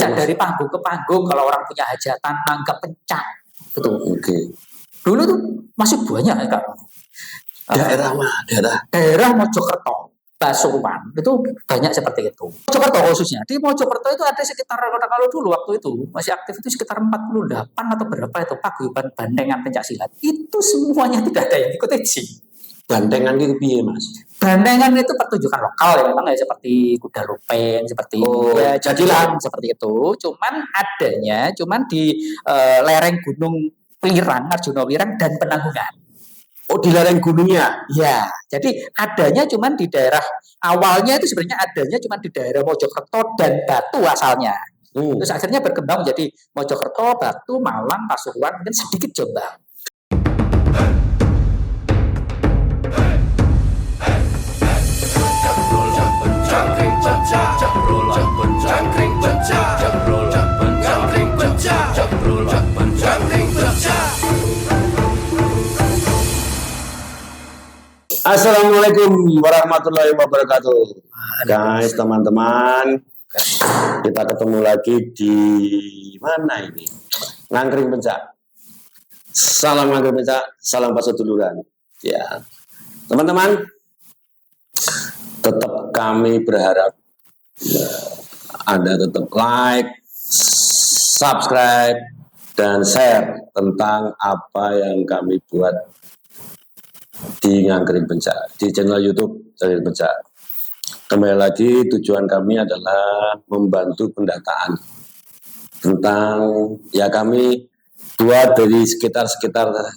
Bisa dari panggung ke panggung kalau orang punya hajatan nanggap pencak. Betul. Dulu tuh masih banyak kan. Daerah mana? Daerah Mojokerto, Pasuruan itu banyak seperti itu. Mojokerto khususnya. Di Mojokerto itu ada sekitar, kalau dulu waktu itu masih aktif itu sekitar 48 atau berapa itu paguyuban bandengan pencaksilat. Itu semuanya tidak ada yang ikut EJI. Bandengan itu piye, Mas? Bandengan itu pertunjukan lokal ya, memang ya, seperti kuda lumping, seperti ya jadilan seperti itu. Cuman di lereng Gunung Wirang, Arjuna Wirang dan Penanggungan. Oh, di lereng gunungnya? Ya, jadi adanya cuman di daerah, awalnya itu sebenarnya adanya cuman di daerah Mojokerto dan Batu asalnya. Terus akhirnya berkembang menjadi Mojokerto, Batu, Malang, Pasuruan, dan sedikit Jombang. Assalamualaikum warahmatullahi wabarakatuh. Guys, teman-teman, kita ketemu lagi di mana ini? Ngangkring Pencak. Salam Ngangkring Pencak, salam paseduluran. Ya, teman-teman, tetap kami berharap Anda tetap like, subscribe, dan share tentang apa yang kami buat di Ngangkring Pencak, di channel YouTube Ngangkring Pencak. Kembali lagi, tujuan kami adalah membantu pendataan tentang, ya kami buat dari sekitar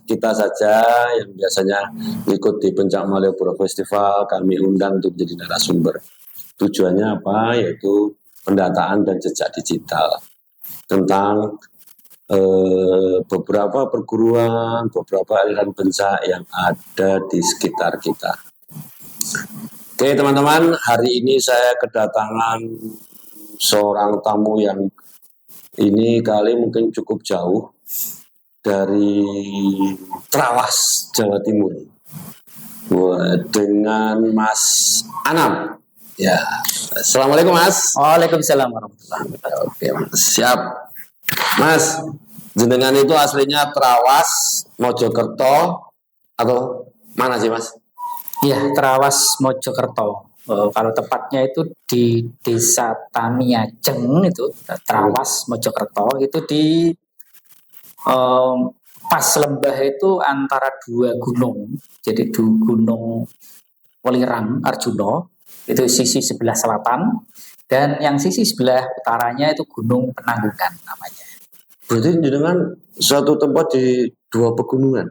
kita saja yang biasanya ikut di Pencak Malioboro Festival, kami undang untuk menjadi narasumber. Tujuannya apa? Yaitu pendataan dan jejak digital tentang beberapa perguruan, beberapa aliran pencak yang ada di sekitar kita. Oke teman-teman, hari ini saya kedatangan seorang tamu yang ini kali mungkin cukup jauh dari Trawas, Jawa Timur, dengan Mas Anam. Ya, assalamualaikum Mas. Waalaikumsalam warahmatullahi wabarakatuh. Oke Mas, siap. Mas, jenengan itu aslinya Trawas, Mojokerto, atau mana sih Mas? Iya, Trawas Mojokerto. Kalau tepatnya itu di Desa Tamiajeng itu, Trawas Mojokerto itu di pas lembah itu antara dua gunung. Jadi Gunung Welirang Arjuna itu sisi sebelah selatan, dan yang sisi sebelah utaranya itu Gunung Penanggungan namanya. Berarti jenengan suatu tempat di dua pegunungan?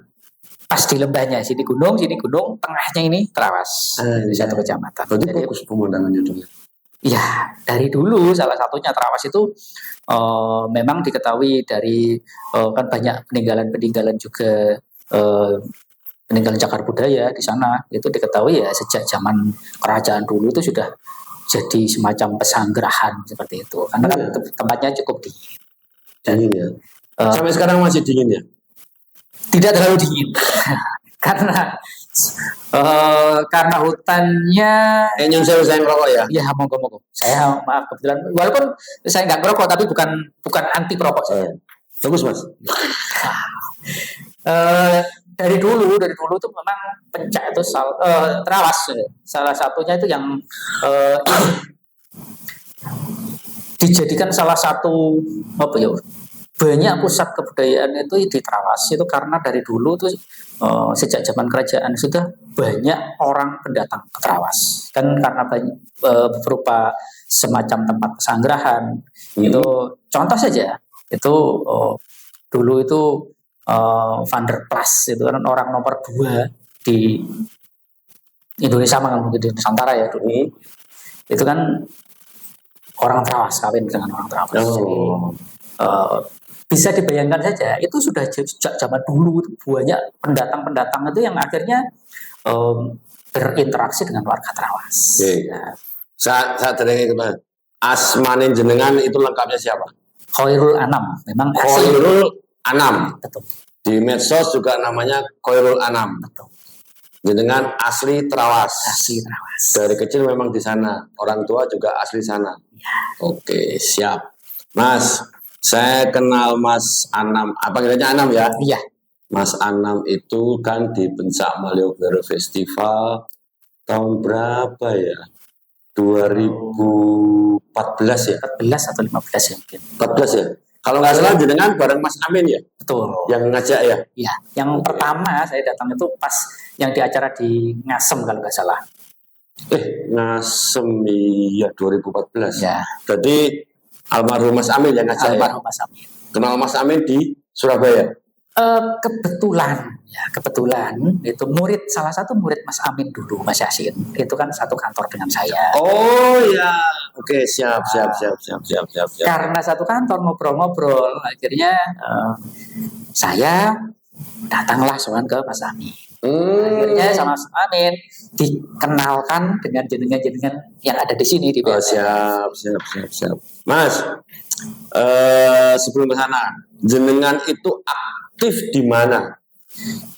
Pas di lembahnya, sini gunung, tengahnya ini Trawas, di satu kecamatan. Berarti bagus pemandangannya dulu. Iya, dari dulu salah satunya Trawas itu memang diketahui dari kan banyak peninggalan juga, peninggalan cagar budaya di sana. Itu diketahui ya sejak zaman kerajaan dulu itu sudah jadi semacam pesanggerahan seperti itu. Karena kan tempatnya cukup dingin. Dingin ya. Sampai sekarang masih dingin ya? Tidak terlalu dingin. karena hutannya. Nyun sewu saya ngerokok ya? Iya, monggo. Saya maaf kebetulan, walaupun saya nggak ngerokok tapi bukan anti perokok saya. Bagus Mas. Dari dulu tuh memang Pencak itu Trawas salah satunya itu yang dijadikan salah satu banyak pusat kebudayaan itu di Trawas itu karena dari dulu tuh sejak zaman kerajaan sudah banyak orang pendatang ke Trawas kan, karena banyak berupa semacam tempat pesanggerahan. Itu contoh saja itu dulu itu Van der Plas itu kan orang nomor 2 di Indonesia, mungkin di Nusantara ya dulu. Itu kan orang Trawas, kawin dengan orang Trawas. Jadi bisa dibayangkan saja itu sudah sejak zaman dulu banyak pendatang itu yang akhirnya berinteraksi dengan warga Trawas. Nah, saat itu asmanin jenengan itu lengkapnya siapa? Khairul Anam, memang Khairul Anam. Betul. Di medsos juga namanya Khairul Anam. Betul. Jenengan asli Trawas. Asli Trawas. Dari kecil memang di sana. Orang tua juga asli sana. Ya. Oke, siap. Mas, saya kenal Mas Anam, apa panggilannya Anam ya? Iya, Mas Anam itu kan di Pencak Malioboro Festival tahun berapa ya? 2014 ya? 14 atau 15 ya mungkin. 14 ya? Kalau nggak salah jenengan bareng Mas Amin ya? Betul. Yang ngajak ya? Iya, yang pertama saya datang itu pas yang di acara di Ngasem kalau nggak salah. Ngasem ya 2014. Ya, Jadi almarhum Mas Amin yang ngajak ya? almarhum Mas Amin. Kenal Mas Amin di Surabaya? Kebetulan itu salah satu murid Mas Amin dulu, Mas Yasin. Itu kan satu kantor dengan saya. Oh ya, oke siap. Karena satu kantor ngobrol-ngobrol, akhirnya saya datanglah soal ke Mas Amin. Akhirnya sama Mas Amin dikenalkan dengan jenengan-jenengan yang ada di sini di Oh, BSN. siap. Mas, sebelum ke sana, jenengan itu aktif di mana?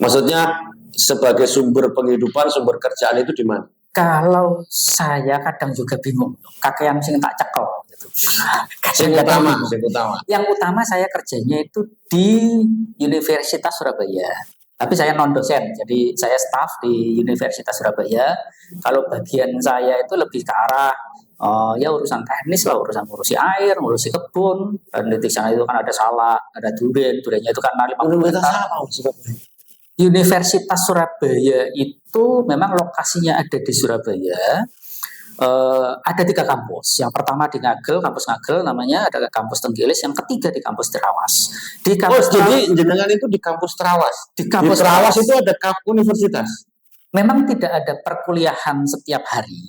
Maksudnya sebagai sumber penghidupan, sumber kerjaan itu di mana? Kalau saya kadang juga bingung, kakek yang sing tak cekel gitu. Yang utama. Yang utama saya kerjanya itu di Universitas Surabaya. Tapi saya non dosen, jadi saya staf di Universitas Surabaya. Kalau bagian saya itu lebih ke arah ya urusan teknis lah, ngurusi air, ngurusi kebun. Dan di sana itu kan ada salak, ada durennya itu kan 50 hektar. Universitas Surabaya itu memang lokasinya ada di Surabaya. Ada 3 kampus. Yang pertama di kampus Ngagel namanya, ada kampus Tenggilis, yang ketiga di kampus Terawas. Di kampus jadi jenengan itu di kampus Terawas. Di kampus Terawas itu ada universitas. Memang tidak ada perkuliahan setiap hari,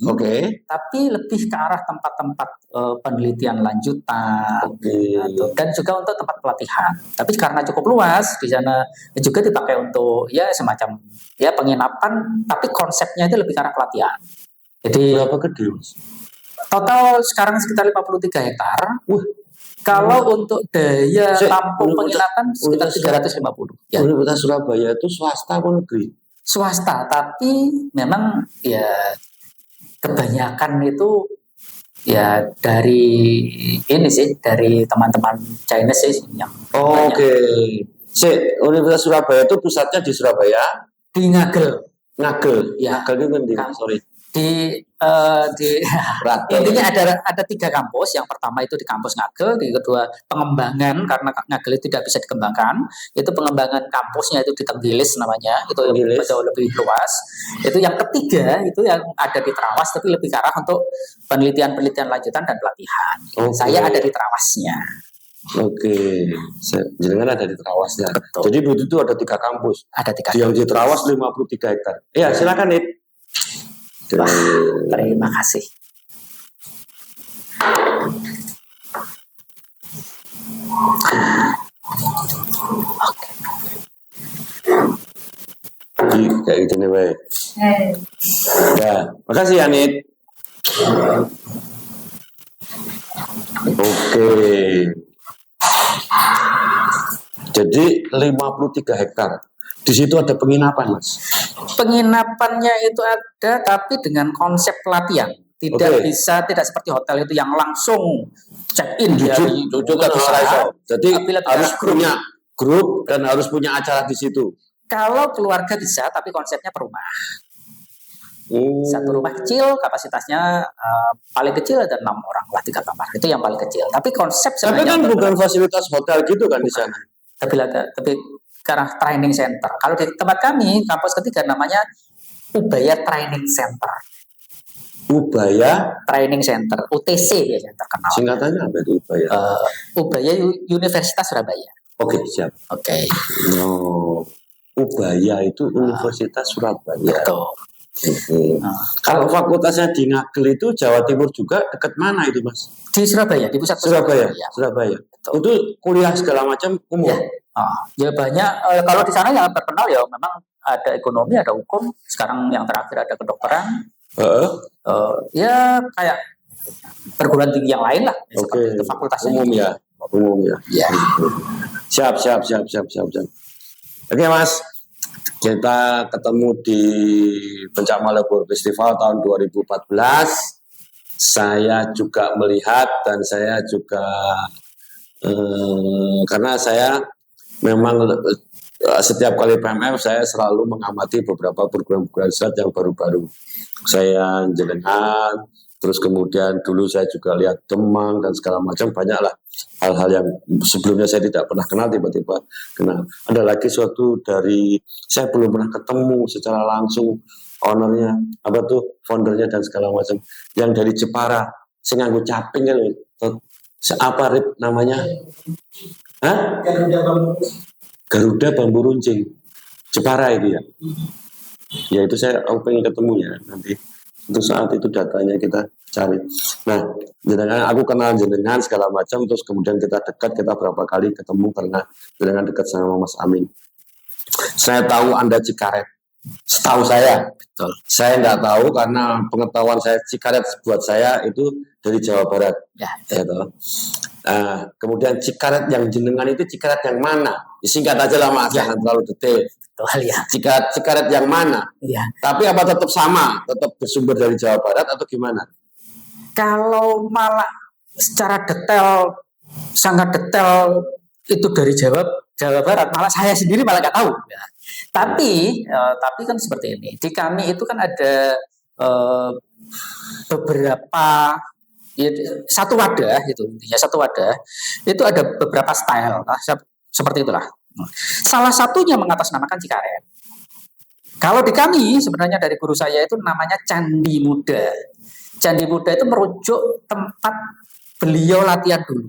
tapi lebih ke arah tempat-tempat penelitian lanjutan, dan juga untuk tempat pelatihan. Tapi karena cukup luas, di sana juga dipakai untuk ya semacam ya penginapan, tapi konsepnya itu lebih ke arah pelatihan. Jadi berapa gede? Total sekarang sekitar 53 hektar. Kalau untuk daya tampung penginapan sekitar 350. Ya. Universitas Surabaya itu swasta atau negeri? Swasta, tapi memang ya kebanyakan itu ya dari teman-teman Chinese sih yang Universitas Surabaya itu pusatnya di Surabaya, di Ngagel ya. Ngagel itu sorry. Intinya ada 3 kampus. Yang pertama itu di kampus Ngagel, di kedua pengembangan karena Ngagel itu tidak bisa dikembangkan, itu pengembangan kampusnya itu di Tenggilis namanya, itu yang jauh lebih luas. Itu yang ketiga itu yang ada di Terawas, tapi lebih ke arah untuk penelitian lanjutan dan pelatihan. Saya ada di Terawasnya. Jangan ada di Terawasnya. Betul. Jadi itu ada 3 kampus. Ada 3. Yang di Terawas 53 hektar. Ya, silakan Nid. Wah, terima kasih. Kayak gitu nih, Bay. Ya, makasih ya, Nid. Jadi 53 hektar. Di situ ada penginapan, Mas. Penginapannya itu ada, tapi dengan konsep pelatihan. Tidak seperti hotel itu yang langsung check in. Jadi harus punya grup dan harus punya acara di situ. Kalau keluarga bisa, tapi konsepnya per rumah. Satu rumah kecil, kapasitasnya paling kecil ada 6 orang lah, 3 kamar. Itu yang paling kecil. Tapi konsep sebenarnya. Tapi kan bukan fasilitas hotel gitu kan di sana. Tapi karena training center. Kalau di tempat kami, kampus ketiga namanya Ubaya Training Center. Ubaya Training Center, UTC biasanya terkenal. Singkatannya apa itu Ubaya? Ubaya Universitas Surabaya. Siap. Ubaya itu Universitas Surabaya. Betul. Kalau fakultasnya di Ngagel itu Jawa Timur juga dekat mana itu, Mas? Di Surabaya, di pusat Surabaya. Itu kuliah segala macam umum. Ya banyak. Kalau di sana yang terkenal ya memang ada ekonomi, ada hukum. Sekarang yang terakhir ada kedokteran. Ya kayak perguruan tinggi yang lain lah. Seperti itu fakultasnya. Umum ya. Siap. Oke, Mas. Kita ketemu di Pencak Malioboro Festival tahun 2014. Saya juga melihat dan saya juga Karena saya memang setiap kali PMF saya selalu mengamati beberapa program-program silat yang baru-baru. Saya jenengan, terus kemudian dulu saya juga lihat Demang dan segala macam, banyaklah hal-hal yang sebelumnya saya tidak pernah kenal, tiba-tiba kenal. Ada lagi suatu dari saya belum pernah ketemu secara langsung ownernya, apa tuh foundernya dan segala macam, yang dari Jepara, sing nganggo caping kan, apa Rip namanya? Hah? Garuda Bambu Runcing, Jepara itu ya. Ya itu saya pengen ketemunya nanti. Untuk saat itu datanya kita cari. Nah, jenengan aku kenal jenengan segala macam, terus kemudian kita dekat, kita berapa kali ketemu karena jenengan dekat sama Mas Amin. Saya tahu Anda Cikaret. Setahu saya, betul. Saya nggak tahu karena pengetahuan saya Cikaret buat saya itu dari Jawa Barat. Ya, gitu. Nah, kemudian Cikaret yang jenengan itu Cikaret yang mana? Singkat aja lah Mas, jangan terlalu detail. Betul ya. Cikaret yang mana? Ya. Tapi apa tetap sama? Tetap bersumber dari Jawa Barat atau gimana? Kalau malah secara detail, sangat detail itu dari Jawa Barat, malah saya sendiri malah nggak tahu. Ya. Tapi kan seperti ini. Di kami itu kan ada beberapa satu wadah itu intinya, satu wadah itu ada beberapa style, seperti itulah. Salah satunya mengatasnamakan Cikaret. Kalau di kami sebenarnya dari guru saya itu namanya Candi Muda. Candi Muda itu merujuk tempat beliau latihan dulu.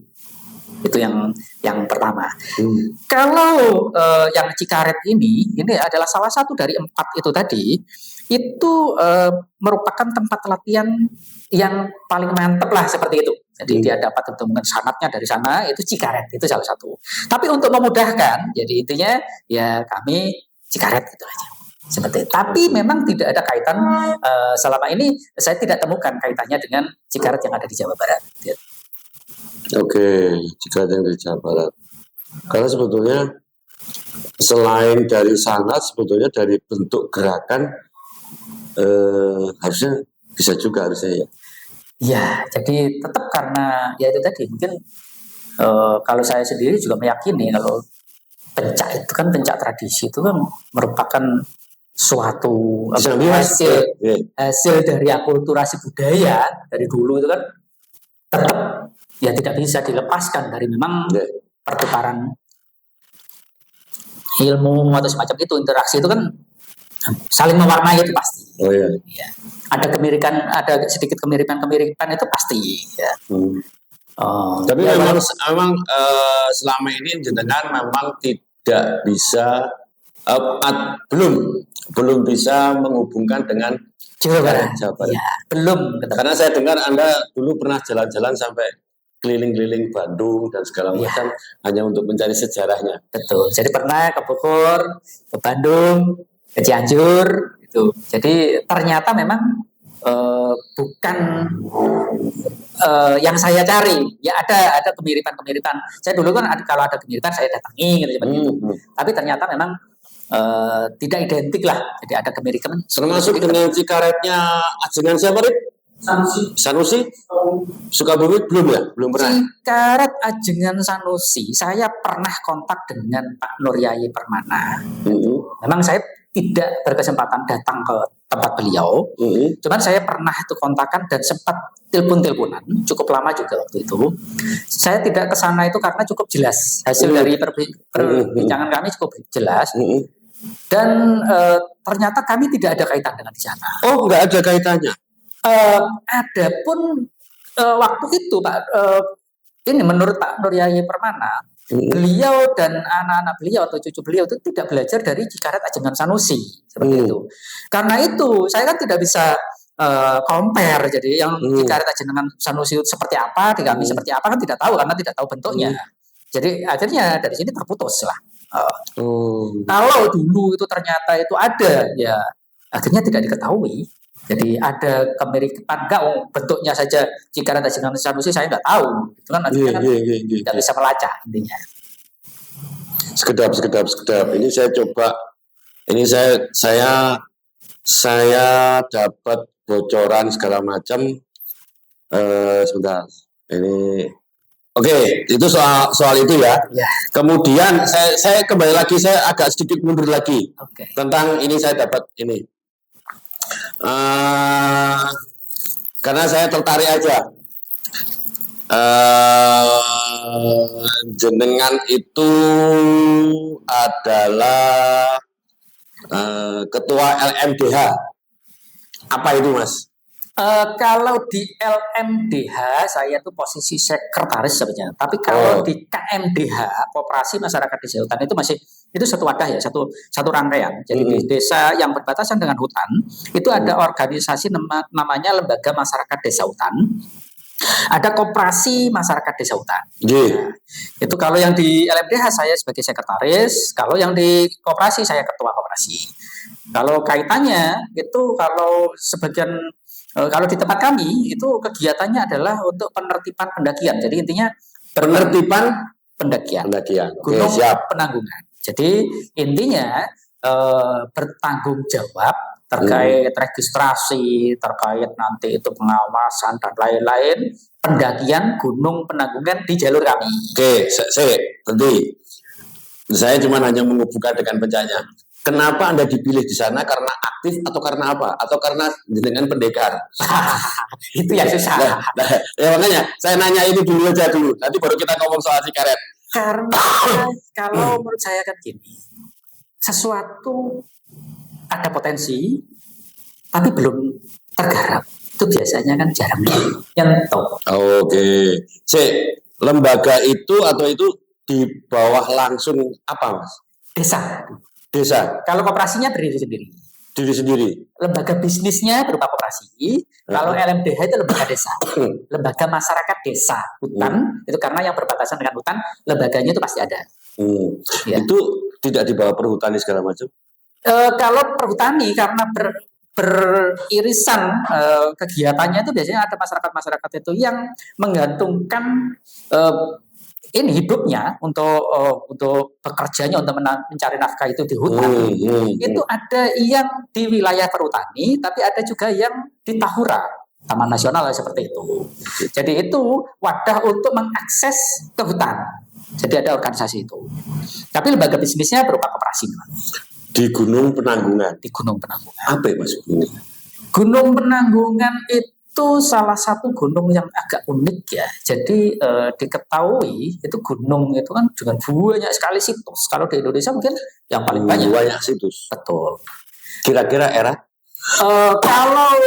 Itu yang pertama. Kalau yang Cikaret ini adalah salah satu dari 4 itu tadi. Itu merupakan tempat latihan yang paling mantep lah seperti itu. Jadi dia dapat ketemukan sanatnya dari sana, itu Cikaret, itu salah satu. Tapi untuk memudahkan, jadi intinya ya kami Cikaret gitu aja. Seperti itu. Tapi memang tidak ada kaitan, selama ini saya tidak temukan kaitannya dengan Cikaret yang ada di Jawa Barat. Gitu. Oke, Cikaret yang di Jawa Barat. Karena sebetulnya selain dari sanat, sebetulnya dari bentuk gerakan harusnya bisa juga harusnya ya. Ya, jadi tetap karena ya itu tadi mungkin kalau saya sendiri juga meyakini kalau pencak itu kan, pencak tradisi itu kan merupakan suatu hasil dari akulturasi budaya dari dulu itu kan, tetap ya tidak bisa dilepaskan dari memang pertukaran ilmu atau semacam itu, interaksi itu kan saling mewarnai itu pasti. Oh iya. Ya. Ada sedikit kemiripan itu pasti. Ya. Tapi ya, memang selama ini jenengan memang tidak bisa belum bisa menghubungkan dengan Jawa Barat. Ya, belum. Karena saya dengar Anda dulu pernah jalan-jalan sampai keliling-keliling Bandung dan segala macam hanya untuk mencari sejarahnya. Betul. Jadi pernah ke Bogor, ke Bandung, ke Cianjur itu. Jadi ternyata memang bukan yang saya cari. Ya ada kemiripan-kemiripan. Saya dulu kan kalau ada kemiripan saya datangi gitu. Tapi ternyata memang tidak identik lah. Jadi ada kemiripan. Termasuk dengan Cikaretnya ajengan siapa, Rik? Sanusi? Sukabumi belum pernah. Cikaret ajengan Sanusi, saya pernah kontak dengan Pak Nur Yayi Permana. Memang saya tidak berkesempatan datang ke tempat beliau, cuman saya pernah itu kontakan dan sempat telepon-teleponan, cukup lama juga waktu itu. Saya tidak ke sana itu karena cukup jelas hasil dari perbincangan kami cukup jelas. Dan ternyata kami tidak ada kaitan dengan di sana. Oh, nggak ada kaitannya. Adapun waktu itu Pak, ini menurut Pak Nur Yayi Permana, beliau dan anak-anak beliau atau cucu beliau itu tidak belajar dari Cikaret ajengan Sanusi seperti itu. Karena itu saya kan tidak bisa compare. Jadi yang Cikaret ajengan Sanusi itu seperti apa, di kami seperti apa kan tidak tahu karena tidak tahu bentuknya. Jadi akhirnya dari sini terputus lah. Kalau dulu itu ternyata itu ada, ya akhirnya tidak diketahui. Jadi ada kemiripan bentuknya saja Cikaret ajengan Sanusi saya nggak tahu. Itu kan artinya tidak bisa melacak intinya. Sekedap. Ini saya coba. Ini saya dapat bocoran segala macam. Sebentar. Ini Oke, itu soal itu ya. Ya. Kemudian saya kembali lagi, saya agak sedikit mundur lagi. Oke. Tentang ini saya dapat ini. Karena saya tertarik aja. Jenengan itu adalah ketua LMDH. Apa itu, Mas? Kalau di LMDH saya itu posisi sekretaris sebenarnya. Tapi kalau di KMDH, Koperasi Masyarakat Desa Hutan, itu masih itu satu wadah ya, satu rangkaian. Jadi di desa yang berbatasan dengan hutan itu ada organisasi namanya Lembaga Masyarakat Desa Hutan. Ada Koperasi Masyarakat Desa Hutan. Nah, itu kalau yang di LMDH saya sebagai sekretaris, kalau yang di Koperasi saya ketua Koperasi. Kalau kaitannya itu kalau sebagian kalau di tempat kami itu kegiatannya adalah untuk penertiban pendakian. Jadi intinya penertiban pendakian. Gunung Penanggungan. Jadi intinya bertanggung jawab terkait registrasi, terkait nanti itu pengawasan dan lain-lain pendakian Gunung Penanggungan di jalur kami. Oke, saya cuma hanya menghubungkan dengan pencanya. Kenapa Anda dipilih di sana? Karena aktif atau karena apa? Atau karena dengan pendekar? Itu yang susah. Ya makanya saya nanya ini dulu aja dulu. Nanti baru kita ngomong soal sikaret. Karena kalau menurut saya kan gini, sesuatu ada potensi, tapi belum tergarap. Itu biasanya kan jarang nyentuh. Oke. Lembaga itu atau itu di bawah langsung apa, Mas? Desa. Kalau koperasinya berdiri sendiri. Lembaga bisnisnya berupa koperasi. Kalau LMDH itu lembaga desa. Lembaga masyarakat desa hutan itu karena yang berbatasan dengan hutan, lembaganya itu pasti ada. Ya. Itu tidak di bawah perhutani segala macam. Kalau perhutani karena beririsan kegiatannya itu biasanya ada masyarakat itu yang menggantungkan ini hidupnya untuk bekerjanya untuk mencari nafkah itu di hutan. Itu ada yang di wilayah perhutani, tapi ada juga yang di Tahura, Taman Nasional seperti itu. Jadi itu wadah untuk mengakses ke hutan. Jadi ada organisasi itu. Tapi lembaga bisnisnya berupa koperasi. Di Gunung Penanggungan. Apa ya, Mas? Gunung Penanggungan itu salah satu gunung yang agak unik ya. Jadi diketahui itu gunung itu kan dengan banyak sekali situs. Kalau di Indonesia mungkin yang paling banyak situs. Betul. Kira-kira era? Kalau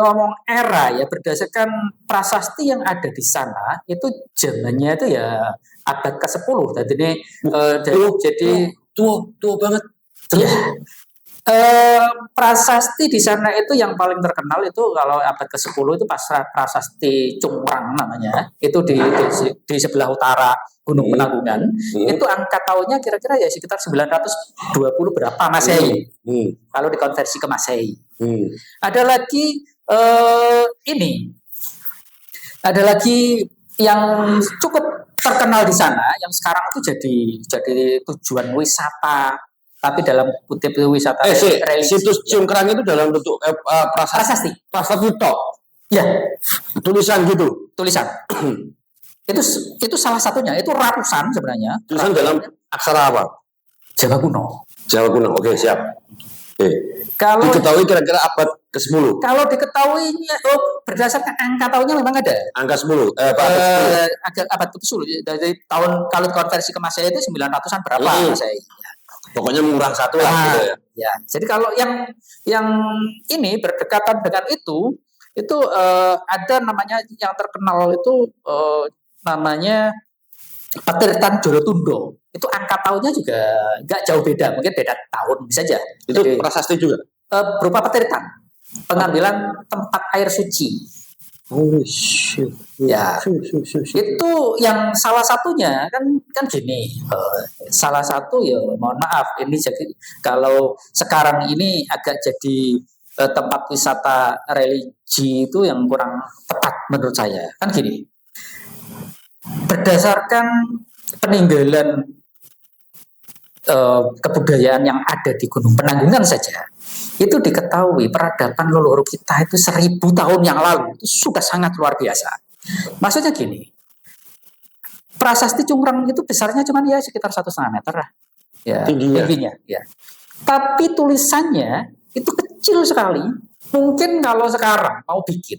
ngomong era ya berdasarkan prasasti yang ada di sana itu zamannya itu ya abad ke-10. Jadi tua banget. Ya. Prasasti di sana itu yang paling terkenal itu kalau abad ke-10 itu prasasti Cungkrang namanya. Itu di sebelah utara Gunung Penanggungan. Itu angka tahunnya kira-kira ya sekitar 920 berapa Masehi. Kalau dikonversi ke Masehi. Ada lagi ada lagi yang cukup terkenal di sana yang sekarang itu jadi tujuan wisata. Tapi dalam kutip wisata situs Cungkrang itu dalam bentuk prasasti tok. Ya, tulisan gitu. Itu salah satunya. Itu ratusan sebenarnya. Tulisan dalam aksara apa? Jawa kuno. Oke, siap. Kalau diketahui kira-kira abad ke-10. Kalau diketahui berdasarkan angka tahunnya memang ada. Angka 10. Abad ke-10 dari tahun kalau konversi ke Masehi itu 900-an berapa Masehi. Pokoknya murah satu lah gitu ya. Ya. Jadi kalau yang ini berdekatan dengan itu ada namanya yang terkenal itu namanya Patirtan Jolotundo. Itu angka tahunnya juga nggak jauh beda, mungkin beda tahun bisa aja. Itu prasasti juga. Berupa Patirtan, pengambilan tempat air suci. Ya, itu yang salah satunya kan gini. Salah satu ya mohon maaf ini jadi kalau sekarang ini agak jadi tempat wisata religi itu yang kurang tepat menurut saya. Kan gini. Berdasarkan peninggalan kebudayaan yang ada di Gunung Penanggungan saja. Itu diketahui peradaban leluhur kita itu 1000 tahun yang lalu itu sudah sangat luar biasa. Maksudnya gini, Prasasti Cungkrang itu besarnya cuma ya sekitar 1,5 meter lah. Ya, tingginya. Ya. Tapi tulisannya itu kecil sekali. Mungkin kalau sekarang mau bikin,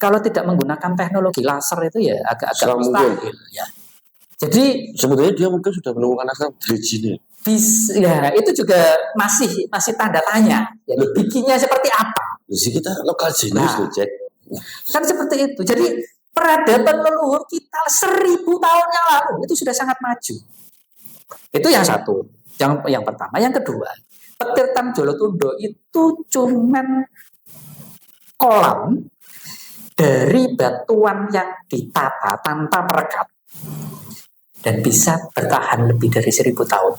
kalau tidak menggunakan teknologi laser itu ya agak-agak mustahil. Ya. Jadi sebetulnya dia mungkin sudah menemukan asal bridge-nya. Ya itu juga masih tanda tanya. Jadi bikinnya seperti apa? Jadi kita lokal jenius loh, Jack. Kan seperti itu. Jadi peradaban leluhur kita 1.000 tahun yang lalu itu sudah sangat maju. Itu yang satu. Yang pertama. Yang kedua, Petirtan Jolotundo itu cuman kolam dari batuan yang ditata tanpa perekat dan bisa bertahan lebih dari 1.000 tahun.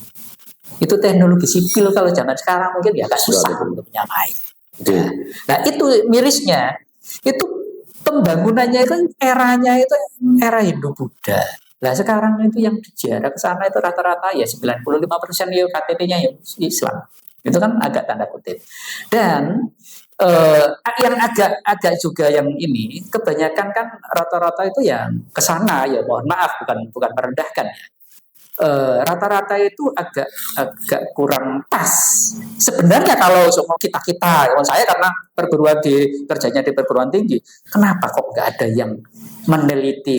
Itu teknologi sipil kalau zaman sekarang mungkin ya agak susah untuk menyamai. Nah itu mirisnya, itu pembangunannya itu eranya itu era Hindu-Buddha. Nah sekarang itu yang dijarah ke sana itu rata-rata ya 95% ya KTP-nya ya Islam. Itu kan agak tanda kutip. Dan yang agak juga yang ini kebanyakan kan rata-rata itu yang ke sana ya mohon maaf bukan merendahkan ya. Rata-rata itu agak kurang pas. Sebenarnya kalau semua kita, saya karena kerjanya di perguruan tinggi, kenapa kok nggak ada yang meneliti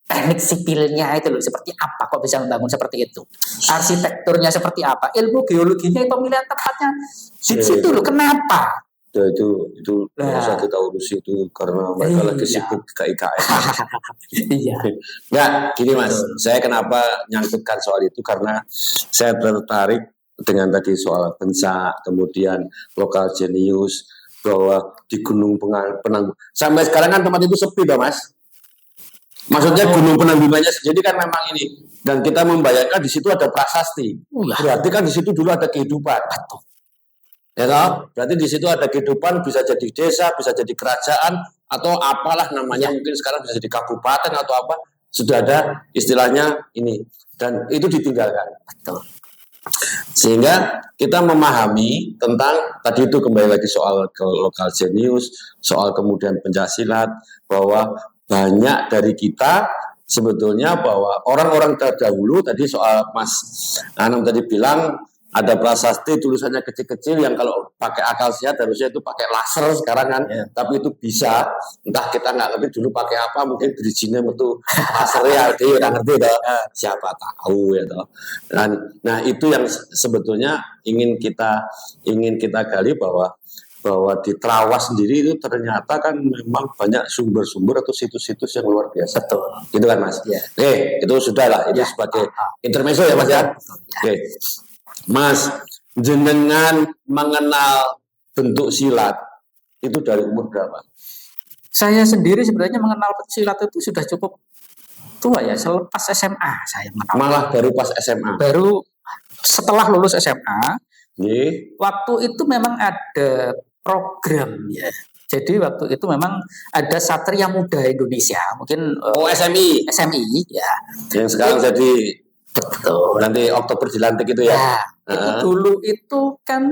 teknik sipilnya itu loh seperti apa kok bisa membangun seperti itu, arsitekturnya seperti apa, ilmu geologinya, pemilihan tempatnya di situ loh kenapa? Itu bisa kita urus itu karena mereka lagi sibuk ke IKN. Iya. Nggak, gini Mas, saya kenapa nyangkutkan soal itu karena saya tertarik dengan tadi soal Pencak, kemudian lokal jenius, bahwa di Gunung Penanggung sampai sekarang kan tempat itu sepi dah Mas. Maksudnya gunung penanggungannya sendiri kan memang ini, dan kita membayangkan di situ ada prasasti. Berarti kan di situ dulu ada kehidupan. Ya toh? Berarti di situ ada kehidupan, bisa jadi desa, bisa jadi kerajaan atau apalah namanya, mungkin sekarang bisa jadi kabupaten atau apa. Sudah ada istilahnya ini, dan itu ditinggalkan. Betul. Sehingga kita memahami tentang tadi itu kembali lagi soal lokal jenius, soal kemudian pencaksilat, bahwa banyak dari kita sebetulnya bahwa orang-orang terdahulu tadi soal Mas Anam tadi bilang ada prasasti tulisannya kecil-kecil yang kalau pakai akal sehat harusnya itu pakai laser sekarang kan, tapi itu bisa, entah kita nggak ngerti dulu pakai apa, mungkin bridging-nya itu lasernya dia nggak ngerti dah, siapa tahu ya toh. Nah itu yang sebetulnya ingin kita gali bahwa di Trawas sendiri itu ternyata kan memang banyak sumber-sumber atau situs-situs yang luar biasa. Betul. Gitu kan Mas? Ya. Oke, itu sudah lah, itu sebagai intermezzo ya Mas ya. Oke. Mas, jenengan mengenal bentuk silat itu dari umur berapa? Saya sendiri sebenarnya mengenal silat itu sudah cukup tua ya, selepas SMA saya mengenal. Malah baru pas SMA? Baru setelah lulus SMA. Waktu itu memang ada program ya. Jadi waktu itu memang ada Satria Muda Indonesia, mungkin SMI ya. Yang sekarang jadi betul. Nanti Oktober dilantik itu ya. Itu dulu itu kan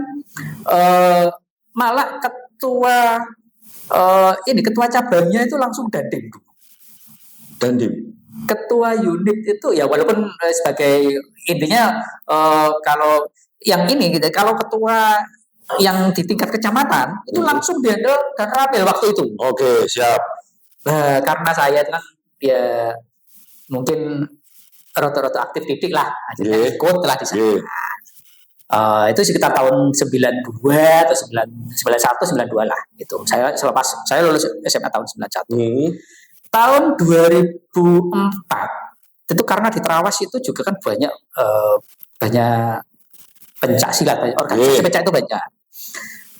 malah ketua cabangnya itu langsung Dandim. Ketua unit itu ya walaupun sebagai intinya kalau yang ini gitu, kalau ketua yang di tingkat kecamatan itu langsung dihandle dan Ramil waktu itu. Oke, siap. Karena saya itu kan ya mungkin rata-rata aktif didik lah, akhirnya ikut lah di sana. Itu sekitar tahun 92 atau 91 92 lah gitu. Saya lulus SMA tahun 91. Tahun 2004 itu karena di Trawas itu juga kan banyak pencaksilat, banyak organisasi pencak itu banyak.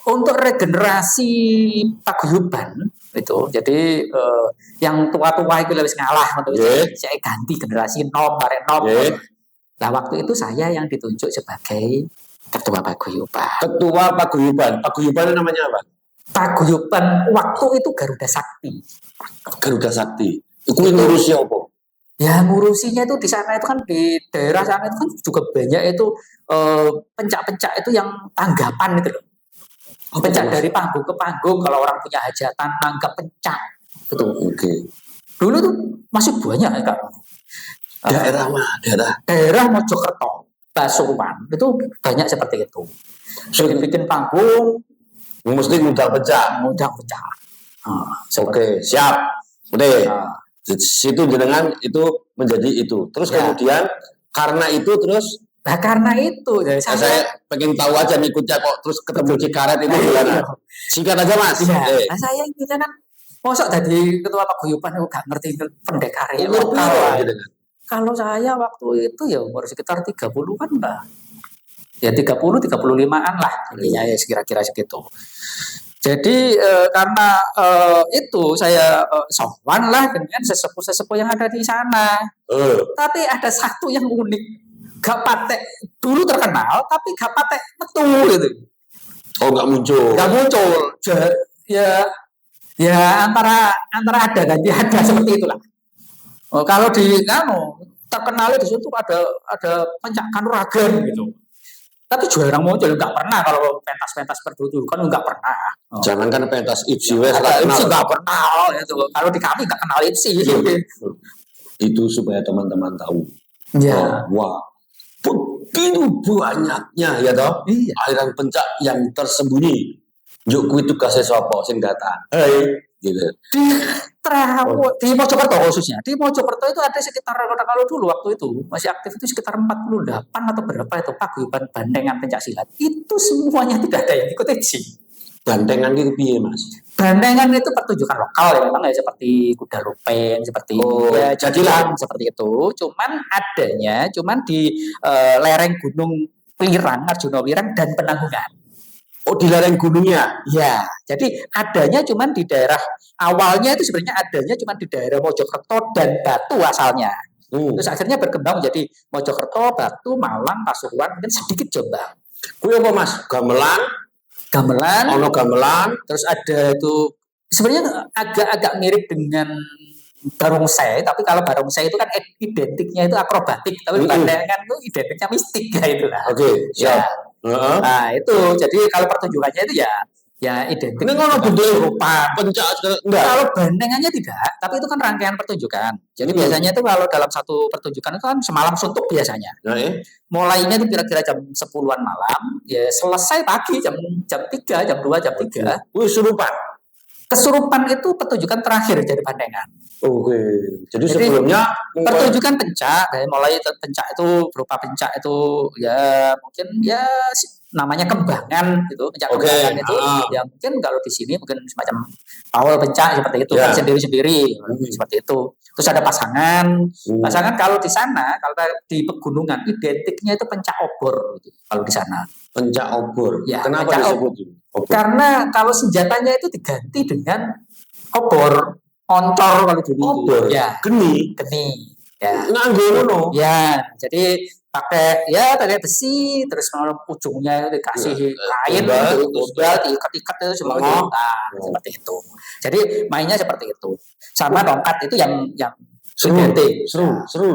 Untuk regenerasi paguyuban itu, jadi yang tua-tua itu lebih ngalah untuk saya ganti generasi nom. Nah waktu itu saya yang ditunjuk sebagai ketua paguyuban. Ketua paguyuban itu namanya apa? Paguyuban waktu itu Garuda Sakti. Garuda Sakti. Itu ngurusnya apa? Ya ngurusinya itu di sana itu kan di daerah sana itu kan juga banyak itu pencak-pencak itu yang tanggapan itu loh. Pencak dari panggung ke panggung, kalau orang punya hajatan nanggap pencak gitu. Dulu tuh masih banyak kan. Daerah mana? Daerah Mojokerto, Pasuruan itu banyak seperti itu. Bikin panggung, mesti ngundang pecah. Oke, siap. Udah. Situ jenengan itu menjadi itu. Terus kemudian karena itu terus. Nah karena itu saya pengen tahu aja ngikutnya kok terus ketemu Cikaret itu gimana? Singkat aja Mas. Iya. Nah saya itu kan mosok tadi ketua paguyuban aku gak ngerti pendekar ya. Kalau saya waktu itu ya umur sekitar 30-an lah. Ya 30-35-an lah. Ya kira-kira segitu. Jadi karena itu saya sowan lah dengan sesepuh-sesepuh yang ada di sana. Tapi ada satu yang unik. Gak patek dulu terkenal tapi gak patek metu gitu. Oh gak muncul. Ya antara ada dan tidak ada seperti itulah. Kalau di terkenal di situ ada pencak kanuragan gitu. Tapi jarang muncul, nggak pernah kalau pentas-pentas pertunjukan nggak pernah. Jangan kan pentas IPSI nggak pernah itu. Kalau di kami nggak kenal IPSI. Itu supaya teman-teman tahu. Ya. Wah. Begitu banyaknya ya toh aliran pencak yang tersembunyi. Yuk kuwi tugasnya sapa sing data. Gitu. Di Mojokerto khususnya. Di Mojokerto itu ada sekitar kalau dulu waktu itu masih aktif itu sekitar 48 atau berapa itu paguyuban bandengan pencak silat. Itu semuanya tidak ada yang ikut EJI. Bandengan itu piye Mas? Bandengan itu pertunjukan lokal ya memang ya seperti kuda lumping, seperti jadilan seperti itu. Cuman di lereng Gunung Wirang, Arjuna Wirang dan Penanggungan. Oh di lereng gunungnya? Ya, jadi adanya cuman di daerah awalnya itu sebenarnya adanya cuman di daerah Mojokerto dan Batu asalnya. Terus akhirnya berkembang menjadi Mojokerto, Batu, Malang, Pasuruan, dan sedikit Jombang. Kuwi apa Mas? Gamelan, terus ada itu sebenarnya agak mirip dengan barongsai, tapi kalau barongsai itu kan identiknya itu akrobatik, tapi bandengan itu identiknya mistik ya itulah. Oke, siap. Nah itu jadi kalau pertunjukannya itu ya identik. Ini ngono rupa pencak enggak. Kalau bandengannya tidak, tapi itu kan rangkaian pertunjukan. Jadi biasanya itu kalau dalam satu pertunjukan itu kan semalam suntuk biasanya. Mulainya itu kira-kira jam 10-an malam, ya selesai pagi jam 3, jam 2, jam 3. Kesurupan itu pertunjukan terakhir jadi bandengan. Oke. Jadi sebelumnya pertunjukan pencak, mulai pencak itu berupa pencak itu ya mungkin ya namanya kembangan gitu, pencak kembangan itu ya mungkin kalau di sini mungkin semacam awal pencak seperti itu kan sendiri-sendiri seperti itu. Terus ada pasangan kalau di sana kalau di pegunungan identiknya itu pencak obor gitu, kalau di sana. Pencak obor. Ya, kenapa disebut obor? Karena kalau senjatanya itu diganti dengan obor, oncor kalau dulu. Obor. Ya. Geni. Ya. Nganggo. Ya, jadi pakai besi terus ujungnya dikasih kain gobal diikat-ikat itu semua seperti itu. Jadi mainnya seperti itu. Sama tongkat itu yang seru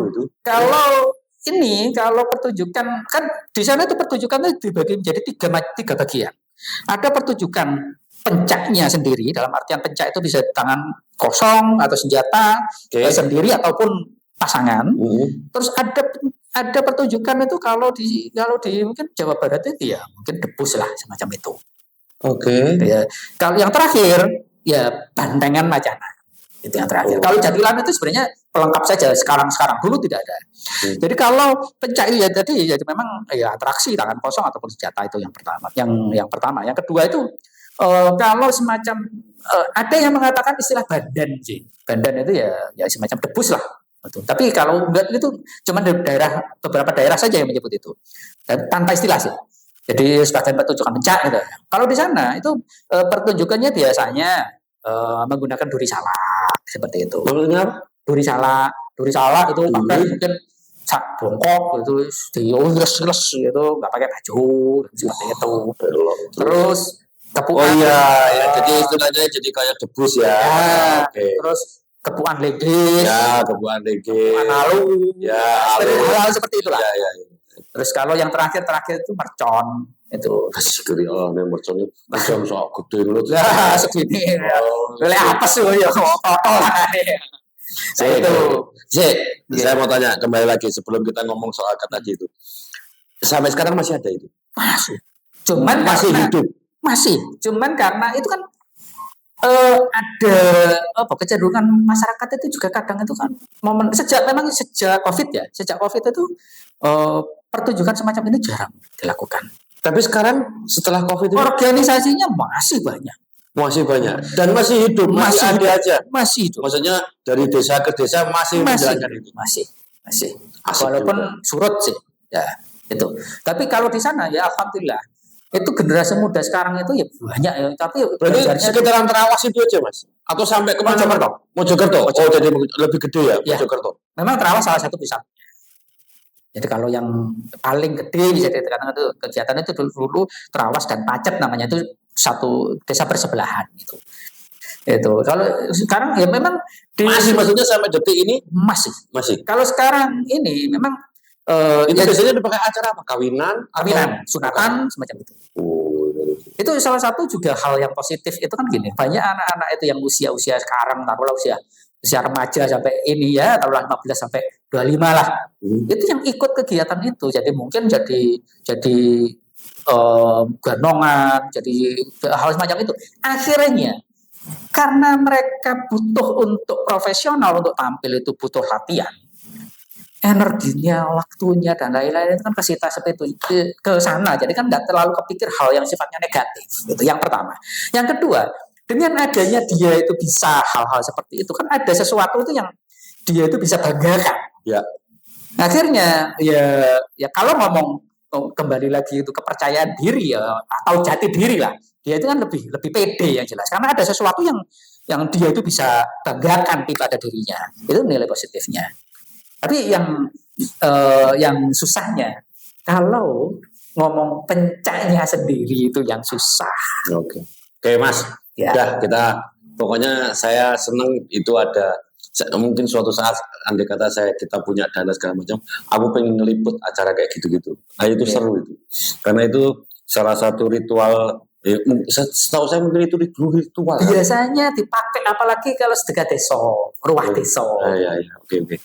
itu. Kalau pertunjukan kan di sana itu pertunjukan itu dibagi menjadi tiga bagian. Ada pertunjukan pencaknya sendiri, dalam artian pencak itu bisa tangan kosong atau senjata sendiri ataupun pasangan. Terus ada pertunjukan itu kalau di mungkin Jawa Barat itu ya mungkin debus lah semacam itu. Ya, kalau yang terakhir ya bandengan Macana. Itu yang terakhir. Kalau jadilan itu sebenarnya pelengkap saja sekarang dulu tidak ada. Jadi kalau pencak itu jadi memang ya atraksi tangan kosong ataupun senjata itu yang pertama. Yang kedua itu kalau semacam ada yang mengatakan istilah bandan sih. Bandan itu ya semacam debus lah. Betul. Tapi kalau enggak itu cuma di beberapa daerah saja yang menyebut itu. Dan tanpa istilah sih. Jadi sebagian pertunjukan pencak gitu. Kalau di sana itu pertunjukannya biasanya menggunakan duri salak seperti itu. Duri salak itu pakai mungkin sak bongkok itu diules gitu, nggak pakai baju seperti itu. Terus kepuan. Jadi istilahnya jadi kayak debus ya. Terus kepuan lege. Kepuan lege. Kepuan halu. Hal seperti itulah. Terus kalau yang terakhir itu mercon itu. Mercon itu macam sok gede dulu. Segini. Boleh apa sih ya? Total lah. Saya mau tanya kembali lagi sebelum kita ngomong soal kata tadi itu. Sampai sekarang masih ada itu? Masih. Cuman masih karena, hidup. Masih. Cuman karena itu kan ada kecenderungan masyarakat itu juga kadang itu kan sejak COVID itu pertunjukan semacam ini jarang dilakukan. Tapi sekarang setelah COVID itu organisasinya masih banyak. Masih banyak dan masih hidup, masih ada aja. Masih hidup. Maksudnya dari desa ke desa masih menjalankan itu. Masih. Walaupun surut sih, ya itu. Tapi kalau di sana ya alhamdulillah itu generasi muda sekarang itu ya banyak ya. Tapi berarti sekitaran Terawas itu aja mas? Atau sampai ke Mojokerto? Oh jadi lebih gede ya Mojokerto. Memang Terawas salah satu pusat. Jadi kalau yang paling gede bisa dikatakan itu kegiatan itu dulu Terawas dan Pacet namanya itu satu desa bersebelahan gitu. Itu kalau sekarang ya memang masih maksudnya sampai detik ini masih. Kalau sekarang ini memang itu biasanya dipakai acara apa? Kawinan, sunatan semacam itu. Itu salah satu juga hal yang positif itu kan gini, banyak anak-anak itu yang usia sekarang taruhlah usia remaja sampai ini ya taruhlah 15 sampai 25 lah. Itu yang ikut kegiatan itu. Jadi mungkin jadi ganongan, jadi hal semacam itu. Akhirnya karena mereka butuh untuk profesional untuk tampil itu butuh latihan, energinya, waktunya dan lain-lain itu kan kesita seperti itu ke sana. Jadi kan nggak terlalu kepikir hal yang sifatnya negatif. Itu yang pertama. Yang kedua, dengan adanya dia itu bisa hal-hal seperti itu kan ada sesuatu itu yang dia itu bisa banggakan. Ya. Akhirnya ya kalau ngomong kembali lagi itu kepercayaan diri ya atau jati diri lah, dia itu kan lebih pede yang jelas karena ada sesuatu yang dia itu bisa banggakan pada dirinya, itu nilai positifnya. Tapi yang susahnya kalau ngomong pencaknya sendiri itu yang susah. Oke mas, udah kita pokoknya saya senang itu ada. Mungkin suatu saat andai kata kita punya dana segala macam, aku pengen ngeliput acara kayak gitu-gitu. Nah itu seru itu, karena itu salah satu ritual. Setahu saya mungkin itu ritual. Biasanya dipakai apalagi kalau sedekah desa, ruah desa. Oke.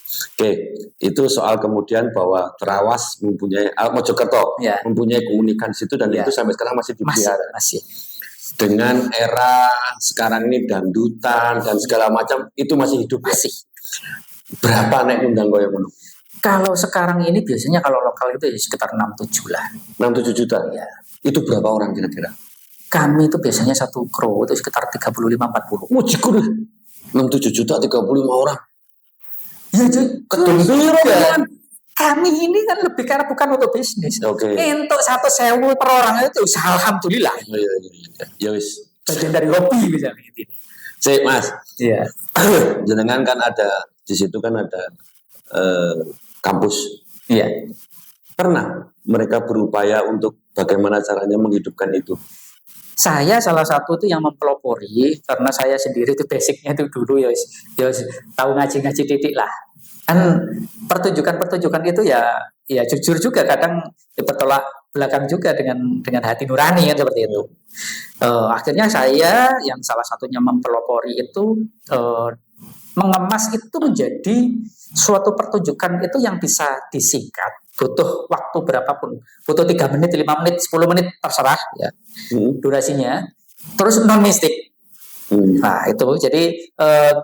Itu soal kemudian bahwa Terawas mempunyai Mojokerto mempunyai keunikan situ dan itu sampai sekarang masih dipelihara. Masih. Dengan era sekarang ini dangdutan dan segala macam itu masih hidup masih. Berapa nek undang goyang menung? Kalau sekarang ini biasanya kalau lokal itu ya sekitar 6-7 lah. 6-7 juta? Ya. Itu berapa orang kira-kira? Kami itu biasanya satu kru itu sekitar 35-40. Jikur 6-7 juta 35 orang. Ya kedua kan. Kami ini kan lebih karena bukan untuk bisnis. Oke. Untuk 1.000 per orang itu alhamdulillah. Iya. Ya wis. Bagian dari hobi misalnya gitu. Sik mas. Iya. Jenengan kan ada di situ kan ada kampus. Iya. Pernah mereka berupaya untuk bagaimana caranya menghidupkan itu? Saya salah satu itu yang mempelopori karena saya sendiri itu basicnya itu dulu ya tahu ngaji titik lah. Kan pertunjukan itu ya jujur juga kadang bertolak belakang juga dengan hati nurani kan seperti itu. Akhirnya saya yang salah satunya mempelopori itu mengemas itu menjadi suatu pertunjukan itu yang bisa disingkat, butuh waktu berapapun, butuh 3 menit, 5 menit, 10 menit terserah ya durasinya, terus non mistik. Nah itu jadi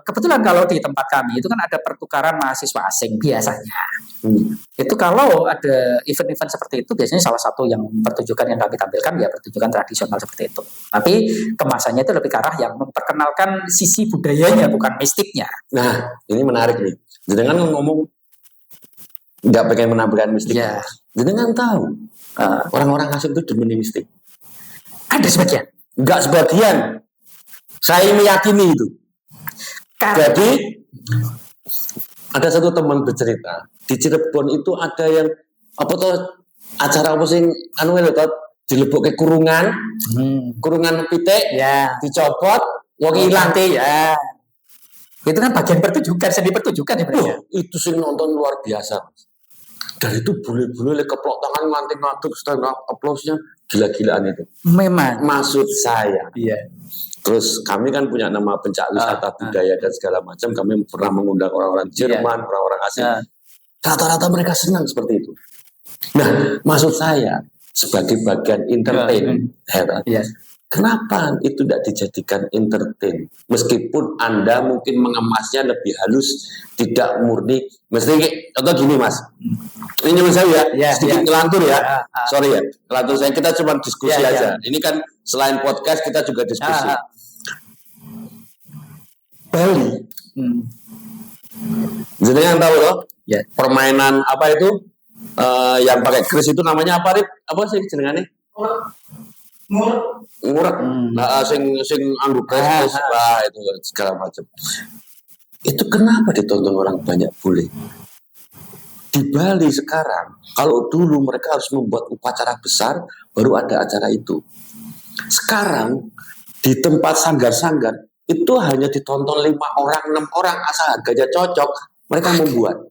kebetulan kalau di tempat kami itu kan ada pertukaran mahasiswa asing biasanya. Itu kalau ada event-event seperti itu biasanya salah satu yang pertunjukan yang kami tampilkan ya pertunjukan tradisional seperti itu. Tapi kemasannya itu lebih ke arah yang memperkenalkan sisi budayanya bukan mistiknya. Nah ini menarik nih. Jadi kan ngomong nggak pengen menampilkan mistik. Ya. Jadi kan tahu orang-orang asing itu demen mistik. Ada sebagian. Nggak sebagian. Saya meyakini itu. Jadi ada satu teman bercerita di Cirebon itu ada yang apa tuh acara apa sih anu lho dilebok ke kurungan pitik ya dicopot wong ilang ya. Itu kan bagian pertunjukan, seni pertunjukan sebenarnya. Itu sih nonton luar biasa. Dan itu bule-bule keplok tangan nganting-ngantuk stand up applause-nya gila-gilaan itu. Memang. Maksud saya. Iya. Terus kami kan punya nama pencak wisata budaya dan segala macam. Kami pernah mengundang orang-orang Jerman, orang-orang asing. Rata-rata mereka senang seperti itu. Nah, maksud saya sebagai bagian entertain, kenapa itu tidak dijadikan entertain? Meskipun Anda mungkin mengemasnya lebih halus, tidak murni. Mesti atau gini Mas, ini nyuruh saya sedikit ngelantur ya. Sorry ya, ngelantur saya, kita cuma diskusi aja. Ini kan selain podcast kita juga diskusi. Bali, jenengan tahu loh, permainan apa itu yang pakai kris itu namanya apa, Rip? Apa sih jenengannya? Ngurek. Nah, sing anggo kris itu segala macam. Itu kenapa ditonton orang banyak bule? Di Bali sekarang, kalau dulu mereka harus membuat upacara besar, baru ada acara itu. Sekarang, di tempat sanggar-sanggar, itu hanya ditonton 5 orang, 6 orang, asal harganya cocok, mereka membuat.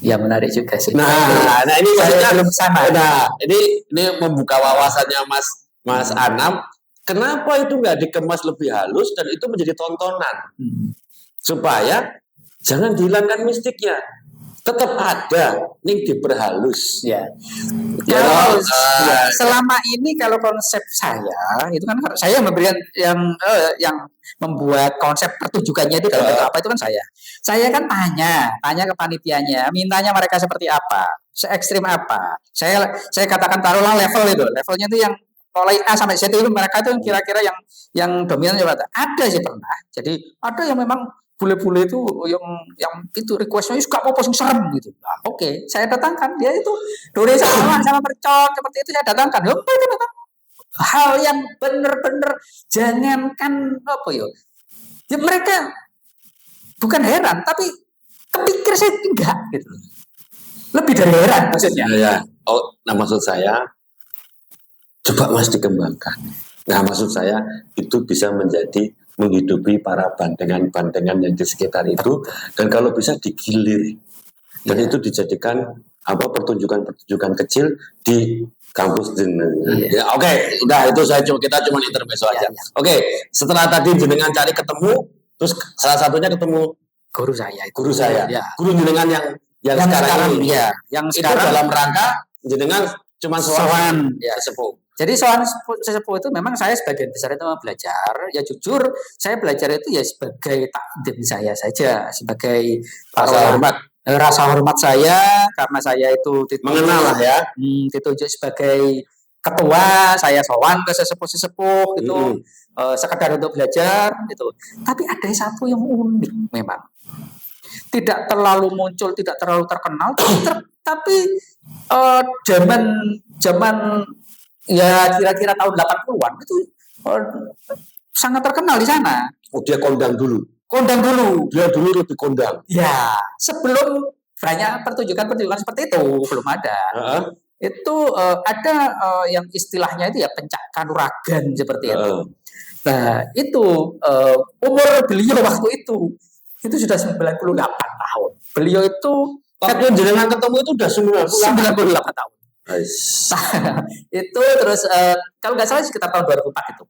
Ya menarik juga sih. Nah ini saya belum sana. Nah, ini membuka wawasannya Mas Anam. Kenapa itu nggak dikemas lebih halus dan itu menjadi tontonan? Supaya jangan dihilangkan mistiknya, tetap ada, nih diperhalus. Selama ini kalau konsep saya itu kan saya memberikan yang membuat konsep pertunjukannya itu dalam bentuk apa itu kan saya kan tanya ke panitianya, mintanya mereka seperti apa, se-ekstrim apa. Saya katakan taruhlah levelnya itu yang mulai A sampai Z itu mereka itu kira-kira yang dominan coba ada sih pernah. Jadi ada yang memang bule-bule itu yang itu requestnya suka mau posting serem gitu. Nah, oke, saya datangkan dia itu dore sama mercon seperti itu saya datangkan. Ya itu memang hal yang benar-benar jangankan apa ya mereka bukan heran tapi kepikir saya enggak gitu. Lebih dari heran maksudnya. Nah maksud saya coba Mas dikembangkan. Nah maksud saya itu bisa menjadi menghidupi para bandengan-bandengan yang di sekitar itu, dan kalau bisa digilir dan itu dijadikan pertunjukan-pertunjukan kecil di kampus Oke, udah itu kita cuma intermezzo aja. Oke, setelah tadi jenengan cari ketemu, terus salah satunya ketemu guru saya. Guru jenengan yang sekarang ini. Yang itu sekarang dalam rangka jenengan cuma sowan sesepuh. Jadi soal sesepuh itu memang saya sebagian besar itu belajar. Ya jujur, saya belajar itu ya sebagai takdim saya saja, sebagai rasa hormat saya karena saya itu mengenal lah ya. Ditunjuk sebagai ketua, saya sowan ke sesepuh itu sekedar untuk belajar gitu. Tapi ada satu yang unik memang. Tidak terlalu muncul, tidak terlalu terkenal, tapi zaman ya kira-kira tahun 80-an itu sangat terkenal di sana. Dia kondang dulu. Dia dulu lebih kondang. Ya, sebelum banyak pertunjukan seperti itu belum ada. Itu ada yang istilahnya itu ya pencak kanuragan seperti itu. Nah, itu umur beliau waktu itu sudah 98 tahun. Beliau itu waktu jenengan ketemu itu udah 98 tahun. Itu terus kalau nggak salah sekitar tahun 2004 itu.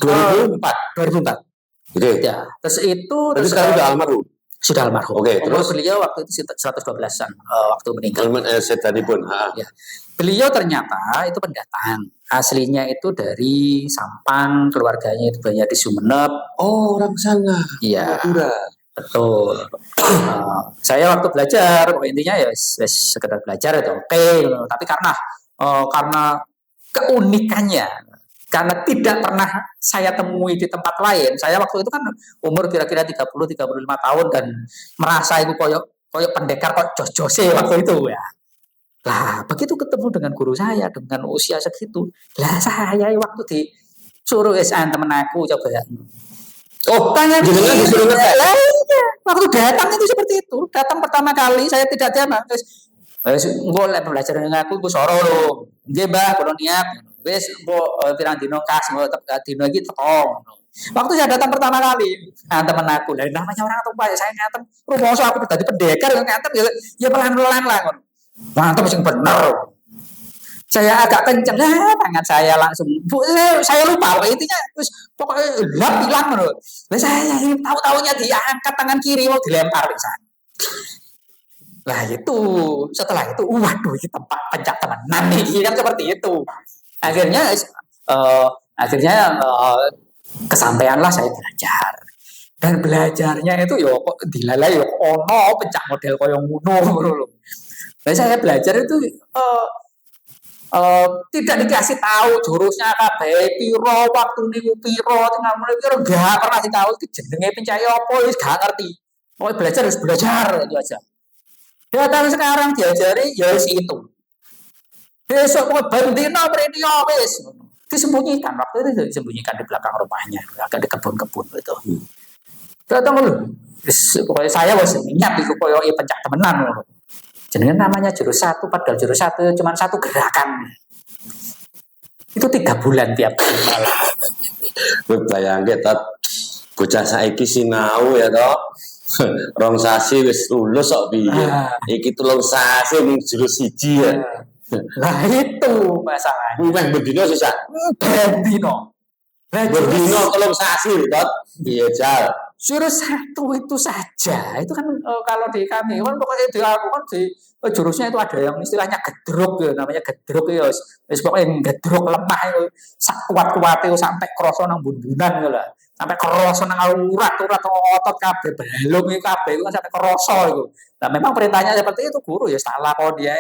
2004. Oke. Ya, terus itu terus sekarang udah almarhum. Sudah almarhum. Oke, terus beliau waktu itu 112-an waktu meninggal. Ya. Beliau ternyata itu pendatang. Aslinya itu dari Sampang, keluarganya itu banyak di Sumeneb. Oh, orang sana. Iya. Betul. Saya waktu belajar, intinya ya sekedar belajar itu oke. Tapi karena keunikannya, karena tidak pernah saya temui di tempat lain. Saya waktu itu kan umur kira-kira 30-35 tahun dan merasa itu koyok pendekar kok jos-jose waktu itu ya. Lah, begitu ketemu dengan guru saya dengan usia segitu, lah saya waktu disuruh temen aku coba ya. Oh, tanya jenengan disuruh ngetes. Waktu datang itu seperti itu. Datang pertama kali saya tidak diam. Golek belajar dengan aku soro lho. Nggih, Mbah, kula niat. Wis mbok pirang dino kas, mbok dino iki teko. Waktu saya datang pertama kali, teman aku, lah namanya orang tua saya ngantem, rumoso aku dadi pendekar ngantem ya pelan-pelan lah ngono. mantap sing bener. Saya agak kenceng, tangan saya langsung, saya lupa intinya, terus pokoknya hilang loh. Saya tahu-tahunya diangkat tangan kiri mau dilempar di sana. Lah itu setelah itu, waduh ini tempat pencak temenan nih, kan seperti itu. Akhirnya kesampaianlah saya belajar. Dan belajarnya itu yo kok dilalai yo ono pencak model koyo ngono lho. Nah, saya belajar itu tidak dikasih tahu jurusnya kabeh piro, waktune piro, tengah mulai piro, enggak pernah ditahu itu jenenge pencak apa wis gak ngerti. Pokoknya belajar harus belajar itu aja. Datang sekarang diajari ya wis itu. Besok pokoknya bendina mrene wis disembunyikan, waktu itu disembunyikan di belakang rumahnya, agak di kebun-kebun itu. Datang lho, pokoknya saya wis niat iku koyo pencak temenan lho. Jenenge namanya jurus 1, padahal jurus 1 cuma satu gerakan. Itu 3 bulan tiap kali malam. Kowe bayangke tat bocah saiki sinau ya toh. Rong sasi wis lulus kok piye. Iki 3 sasi ning jurus 1 ya. Lah itu masalahnya. Wah, bendino susah. Bendino. Bendino 3 sasi tat. Iya, Jal. Jurus 1 itu saja. Itu kan kalau di kami kan pokoknya di aku kan di jurusnya itu ada yang istilahnya gedruk ya, namanya gedruk ya. Wis pokoknya gedruk lemah itu sak kuat-kuate sampai kroso nang bundunan gitu lah. Sampai kroso nang urat-urat otot kabeh balung itu kabeh itu kan sampai kroso itu. Nah, memang perintahnya seperti itu guru ya salah kok dia.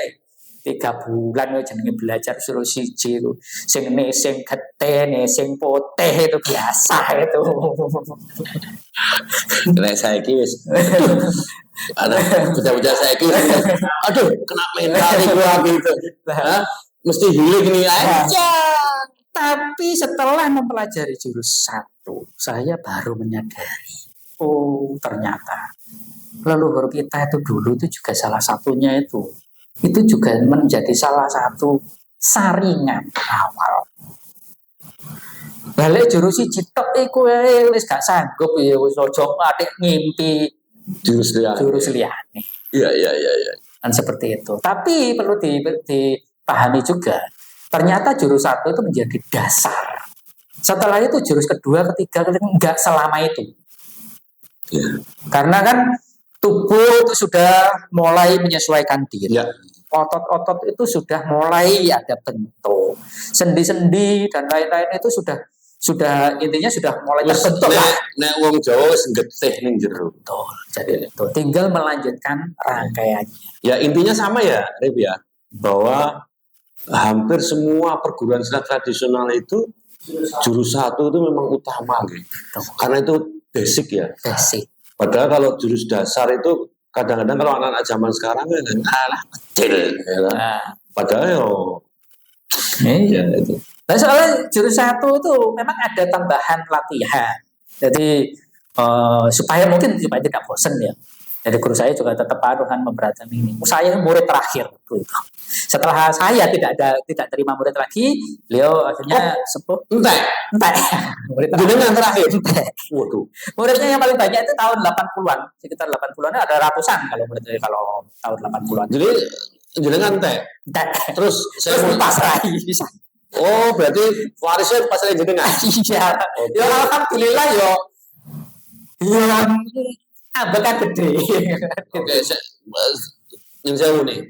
3 bulan ya jenenge belajar suruh siji itu. Sing getih, sing putih itu biasa itu. Nek saiki wis ada bocah-bocah saiki aduh kena mental iku gitu. Mesti healing ini aja. Tapi setelah mempelajari jurus 1, saya baru menyadari, oh ternyata leluhur kita itu dulu itu juga salah satunya itu juga menjadi salah satu saringan awal. Balik jurus 1 tok iku wis gak sanggup ya wis ojo atik ngimpi jurus liyane. Iya. Dan seperti itu. Tapi perlu dipahami juga, ternyata jurus 1 itu menjadi dasar. Setelah itu jurus kedua, ketiga, enggak selama itu. Ya. Karena kan tubuh itu sudah mulai menyesuaikan diri. Ya. Otot-otot itu sudah mulai ada bentuk. Sendi-sendi dan lain-lain itu sudah intinya sudah mulai terbentuk lah. Nek wong Jawa wis getih ning jero. Betul. Jadi itu tinggal melanjutkan rangkaiannya. Ya intinya sama ya, Rip ya. Bahwa hampir semua perguruan silat tradisional itu jurus 1 itu memang utama gitu. Karena itu basic ya. Basic. Padahal kalau jurus dasar itu kadang-kadang kalau anak-anak zaman sekarang kan kecil ya. Padahal ya itu. Nah, soalnya jurus 1 itu memang ada tambahan latihan. Jadi supaya tidak bosan ya. Jadi guru saya juga tetap kan memberatkan ini. Saya murid terakhir gitu. Setelah saya tidak terima murid lagi, beliau akhirnya sepuh. Entek. Murid terakhir. Waduh. Muridnya yang paling banyak itu tahun 80-an, sekitar 80-an ada ratusan kalau muridnya kalau tahun 80-an. Jadi jenengan entek. Terus saya pasrahi bisa. Oh, berarti warisnya pasrahi jenengan. Iya. Ya alhamdulillah yo. Iya. Ambekan gede. Oke, yang saya nih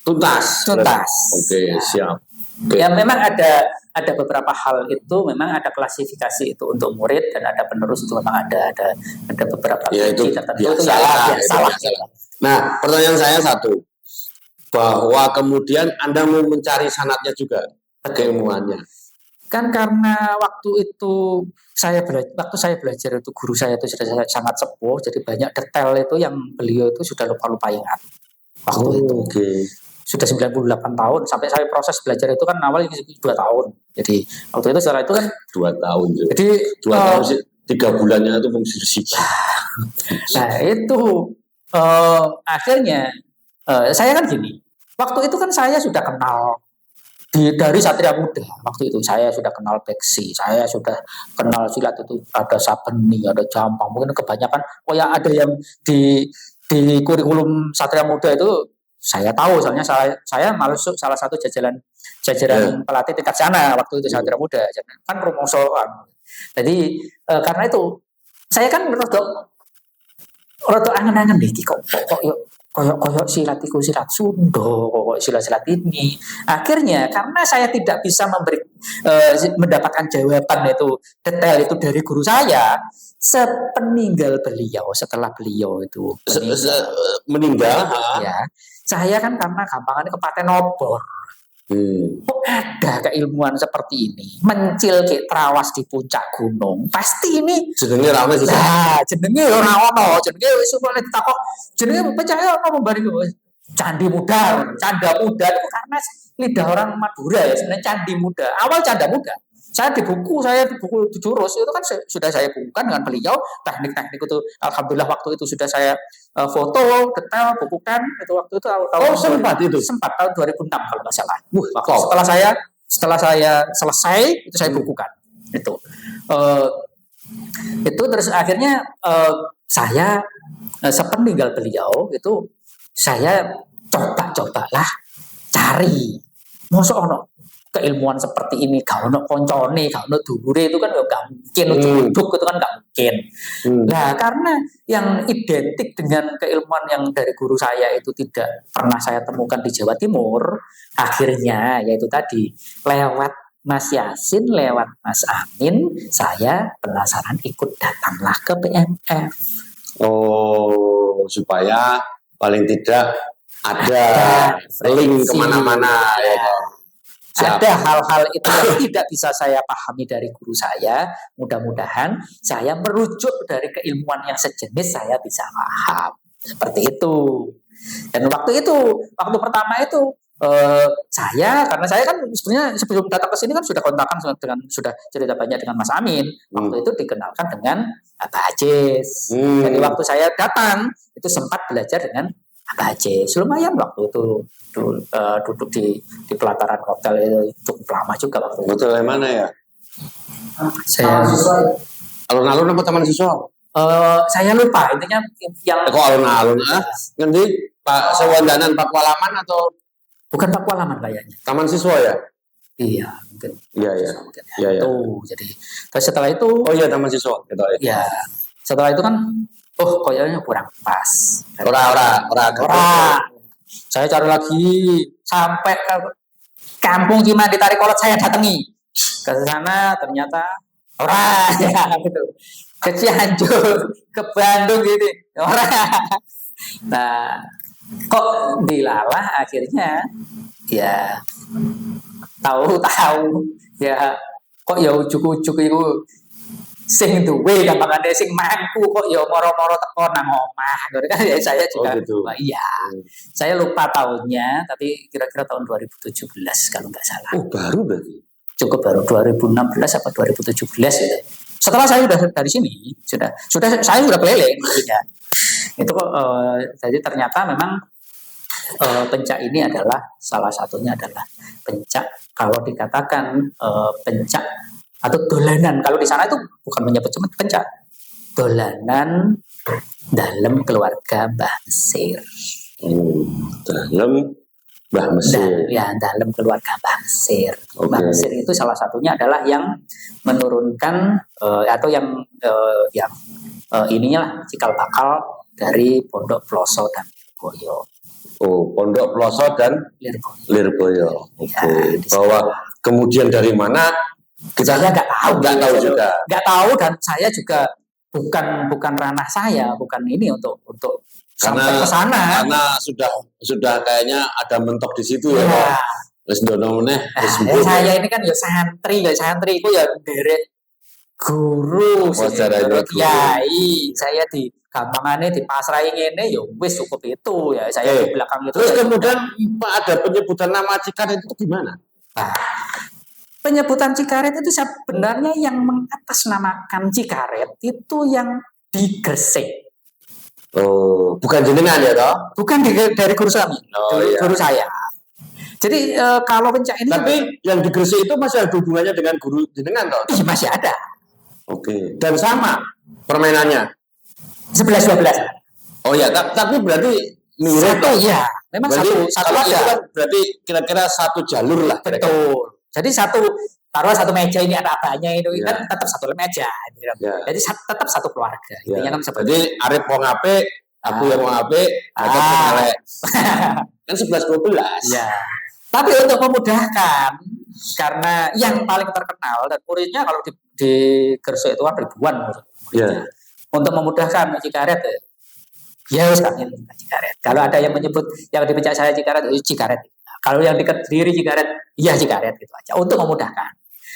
tuntas. Oke, siap. Okay. Ya memang ada beberapa hal itu memang ada klasifikasi itu untuk murid dan ada penerus itu memang ada beberapa ya, itu tertentu biasa, itu salah. Nah, pertanyaan saya satu, bahwa kemudian Anda mau mencari sanatnya juga keilmuannya. Kan karena waktu itu saya belajar itu guru saya itu sudah sangat sepuh, jadi banyak detail itu yang beliau itu sudah lupa ingat waktu itu. Okay. Sudah 98 tahun sampai saya proses belajar itu kan awal ini 2 tahun. Jadi waktu itu setelah itu kan 2 tahun. Jadi 2 tahun sih 3 bulannya itu fungsi sih. Nah itu akhirnya saya kan gini. Waktu itu kan saya sudah kenal dari Satria Muda. Waktu itu saya sudah kenal Beksi, saya sudah kenal silat itu ada Sabeni, ada Jampang. Mungkin kebanyakan ya ada yang di kurikulum Satria Muda itu saya tahu, soalnya saya masuk salah satu jajaran pelatih tingkat sana waktu itu Satria Muda, kan promosoan. Jadi karena itu saya kan rada angen-angen iki kok koyok silat iku silat Sunda, kok silat-silat ini. Akhirnya karena saya tidak bisa mendapatkan jawaban itu detail itu dari guru saya, sepeninggal beliau, setelah beliau itu meninggal, ya, saya kan karena gampangannya kepaten obor. Kok ada keilmuan seperti ini mencil ke trawas di puncak gunung, pasti ini jenenge ra wis jenenge ora ono, jenenge wis kok ditakok jenenge percaya apa membanding Candi Muda itu karena lidah orang Madura ya, sebenarnya Candi Muda awal Canda Muda. Saya di buku Jurus itu kan sudah saya bukukan dengan beliau, teknik-teknik itu alhamdulillah waktu itu sudah saya foto detail bukukan itu waktu itu sempat tahun 2006 kalau nggak salah. Setelah saya selesai itu saya bukukan itu terus akhirnya saya sepeninggal beliau itu saya cobalah cari mosok ono keilmuan seperti ini, gak ono koncone, gak ono dulure, itu kan gak mungkin, uduk itu kan gak mungkin. Nah, karena yang identik dengan keilmuan yang dari guru saya itu tidak pernah saya temukan di Jawa Timur, akhirnya yaitu tadi lewat Mas Yasin, lewat Mas Amin, saya penasaran ikut datanglah ke PMF. Oh, supaya paling tidak ada link kemana-mana ya. Ada hal-hal itu yang tidak bisa saya pahami dari guru saya. Mudah-mudahan saya merujuk dari keilmuan yang sejenis saya bisa paham. Seperti itu. Dan waktu pertama itu karena saya kan sebenarnya sebelum datang ke sini kan sudah kontakan sudah cerita banyak dengan Mas Amin. Waktu itu dikenalkan dengan Abah Ajis. Jadi waktu saya datang itu sempat belajar dengan Abah Ajis. Lumayan waktu itu duduk di pelataran hotel itu cukup lama juga waktu itu. Hotel yang mana ya? Saya alun-alun apa taman siswa? Saya lupa intinya yang kok alun-alun nanti Pak Sewandanan Pakualaman atau bukan Pakualaman kayaknya. Taman siswa ya? Iya, mungkin. Iya. Tuh, jadi terus setelah itu Taman siswa gitu ya. Iya. Setelah itu kan kayaknya kurang pas. Ora. Saya cari lagi sampai ke Kampung Cima di Tarikolot saya datangi. Ke sana ternyata orang gitu. Ke Cianjur, ke Bandung gitu. Orang. Nah, kok dilalah akhirnya ya tahu ya kok ya ujuk-ujuk itu sing duwe gampangane sing mampu kok ya moro-moro teko nang omah gitu kan ya saya juga gitu. Iya. Saya lupa tahunnya tapi kira-kira tahun 2017 kalau nggak salah. Baru berarti. Cukup baru 2016 apa 2017 gitu. Setelah saya sudah dari sini sudah saya sudah keliling maksudnya. Itu jadi ternyata memang pencak ini adalah salah satunya adalah pencak kalau dikatakan pencak atau dolanan. Kalau di sana itu bukan menyebut cuma pencak. Dolanan dalam keluarga Mbah Mesir. Dalam Mbah Mesir. Dalam keluarga Mbah Mesir. Okay. Mbah Mesir itu salah satunya adalah yang menurunkan atau yang ininya lah cikal bakal dari Pondok Ploso dan Lirboyo. Pondok Ploso dan Lirboyo. Oke. Bahwa kemudian dari mana saya nggak tahu juga. Nggak tahu dan saya juga bukan ranah saya, bukan ini untuk sampai ke sana. Karena sudah kayaknya ada mentok di situ ya. Wis ndono meneh saya ini kan ya santri itu ya derek guru kiai. Saya di gampangane di pasrai ngene ya wis cukup itu ya. Saya di belakang itu. Terus kemudian ada penyebutan nama Cikaret itu gimana? Penyebutan Cikaret itu sebenarnya yang mengatasnamakan Cikaret itu yang di Gresik. Bukan jenengan ya toh? Bukan dari guru kami, guru saya. Jadi kalau pencak ini tapi yang di Gresik itu masih ada hubungannya dengan guru jenengan toh? Iya, masih ada. Oke. Dan sama permainannya? 11-12. Oh ya, tapi berarti mirip. Memang Berarti satu kalau ada. itu kan berarti kira-kira satu jalur lah. Kira-kira. Betul. Jadi taruh satu meja ini ada apanya itu Ya. kan tetap satu meja. Gitu kan. Ya. Jadi tetap satu keluarga. Ya. Intinya kan seperti Jadi Arif mau ngape, aku yang mau ngape, mereka ngelek. Kan 11-12. Ya. Tapi untuk memudahkan, karena yang paling terkenal dan muridnya kalau di Gresik itu ada ribuan. Ya. Untuk memudahkan Cikaret, ya wis kami Cikaret. Kalau ada yang menyebut yang di Pencak Saya Cikaret, itu Cikaret. Kalau yang di Kediri Cikaret, ya Cikaret gitu aja. Untuk memudahkan.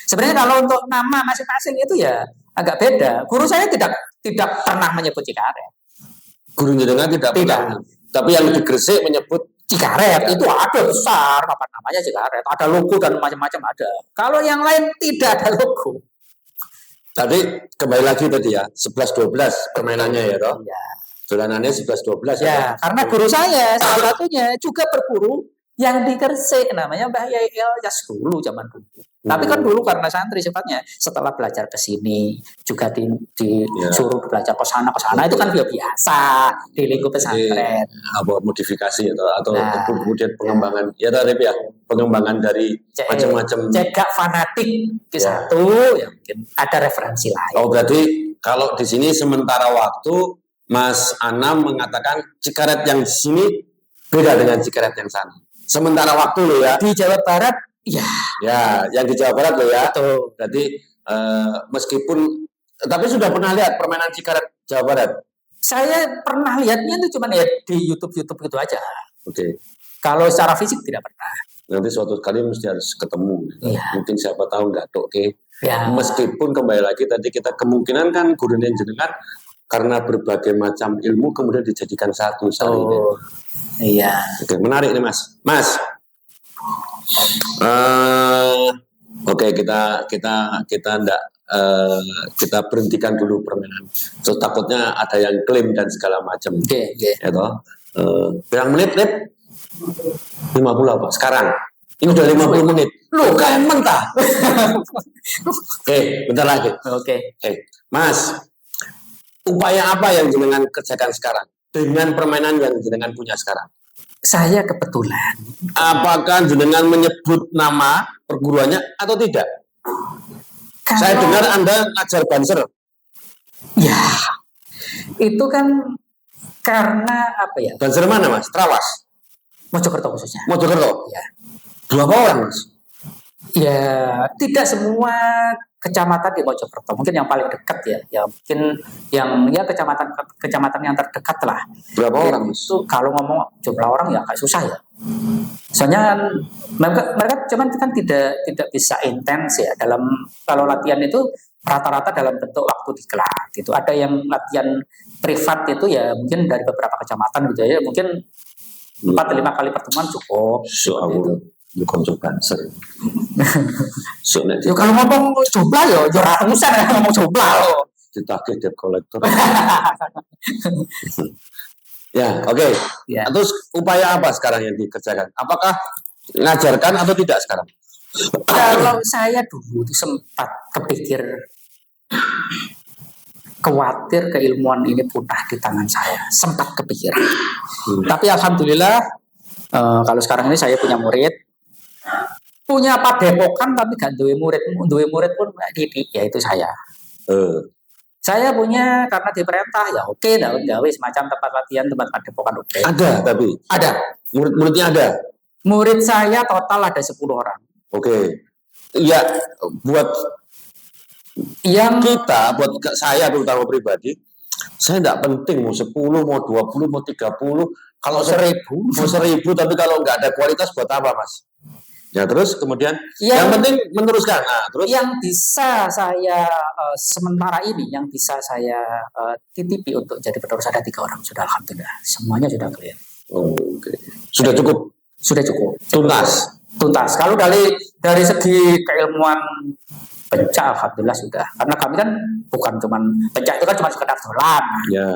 Sebenarnya kalau untuk nama masing-masing itu ya agak beda. Guru saya tidak pernah menyebut Cikaret. Guru jenengan tidak pernah. Tapi yang di Gresik menyebut Cikaret itu ada besar, apa namanya Cikaret, ada logo dan macam-macam ada. Kalau yang lain tidak ada logo. Tadi kembali lagi tadi ya, 11-12 permainannya ya toh. Ya. Dolanannya 11-12 Ya, karena guru saya salah satunya juga berguru yang di Gresik namanya Mbah Yai Ilyas dulu zaman dulu. Tapi kan dulu karena santri sifatnya setelah belajar ke sini juga disuruh belajar ke sana itu kan biasa di lingkup pesantren. Apa modifikasi atau kemudian pengembangan ya tadi ya pengembangan dari macam-macam. Cegak fanatik ke satu ya mungkin ada referensi lain. Oh berarti kalau di sini sementara waktu Mas Anam mengatakan Cikaret yang di sini beda dengan Cikaret yang sana. Sementara waktu loh ya. Di Jawa Barat ya. Ya, yang di Jawa Barat loh ya. Betul. Berarti meskipun tapi sudah pernah lihat permainan Cikaret Jawa Barat? Saya pernah lihatnya itu cuma ya di YouTube gitu aja. Oke. Kalau secara fisik tidak pernah. Nanti suatu kali mesti harus ketemu. Iya. Mungkin siapa tahu nggak oke. Ya. Meskipun kembali lagi tadi kita kemungkinan kan guru jenengan karena berbagai macam ilmu kemudian dijadikan satu saat ini. Iya. Oke, menarik nih Mas. Mas. Oke, kita enggak kita berhentikan dulu permainan. So takutnya ada yang klaim dan segala macam. Oke. Ya toh. Berapa menit, Lip? 50 apa? Sekarang. Ini udah 50 menit. Loh, kan mentah. Oke, bentar lagi. Oke. Mas, upaya apa yang jenengan kerjakan sekarang dengan permainan yang jenengan punya sekarang? Saya kebetulan. Apakah jenengan menyebut nama perguruannya atau tidak? Saya dengar Anda ngajar banser. Ya, itu kan karena apa ya? Banser mana Mas? Trawas? Mojokerto khususnya. Mojokerto? Ya. Berapa orang Mas? Ya, tidak semua kecamatan di Mojokerto. Mungkin yang paling dekat ya. Ya mungkin yang ya kecamatan yang terdekat lah. Berapa Ya, orang Mas? itu kalau ngomong jumlah orang ya agak susah ya. Soalnya mereka cuman kan tidak bisa intens ya dalam kalau latihan itu rata-rata dalam bentuk waktu diklat gitu. Ada yang latihan privat itu ya mungkin dari beberapa kecamatan gitu ya. Mungkin 4-5 kali pertemuan cukup. Itu. Bukan banser. Yo kalau ngomong jumlah yo ratusan ya ngomong jumlah lo. Ditagih debt collector. Ya, oke. Ya. Terus upaya apa sekarang yang dikerjakan? Apakah ngajarkan atau tidak sekarang? Kalau saya dulu itu sempat kepikir khawatir keilmuan ini punah di tangan saya, sempat kepikir. Tapi alhamdulillah kalau sekarang ini saya punya murid, punya padepokan tapi gak duwe murid pun didik, yaitu saya. Saya punya karena diperintah ya oke, gawe semacam tempat latihan, tempat padepokan oke. Ada tapi ada. Murid-muridnya ada. Murid saya total ada 10 orang. Oke. Iya, buat yang kita, buat saya terutama pribadi, saya tidak penting mau 10, mau 20, mau 30, kalau 1000 tapi kalau nggak ada kualitas buat apa Mas? Ya terus kemudian yang penting meneruskan. Nah, terus yang bisa saya sementara ini yang bisa saya titipi untuk jadi penerus ada 3 orang sudah alhamdulillah semuanya sudah clear. Oke. Sudah cukup. Sudah cukup. Tuntas. Kalau dari segi keilmuan pencak alhamdulillah sudah. Karena kami kan bukan cuman pencak itu kan cuma sekedar dolan. Ya.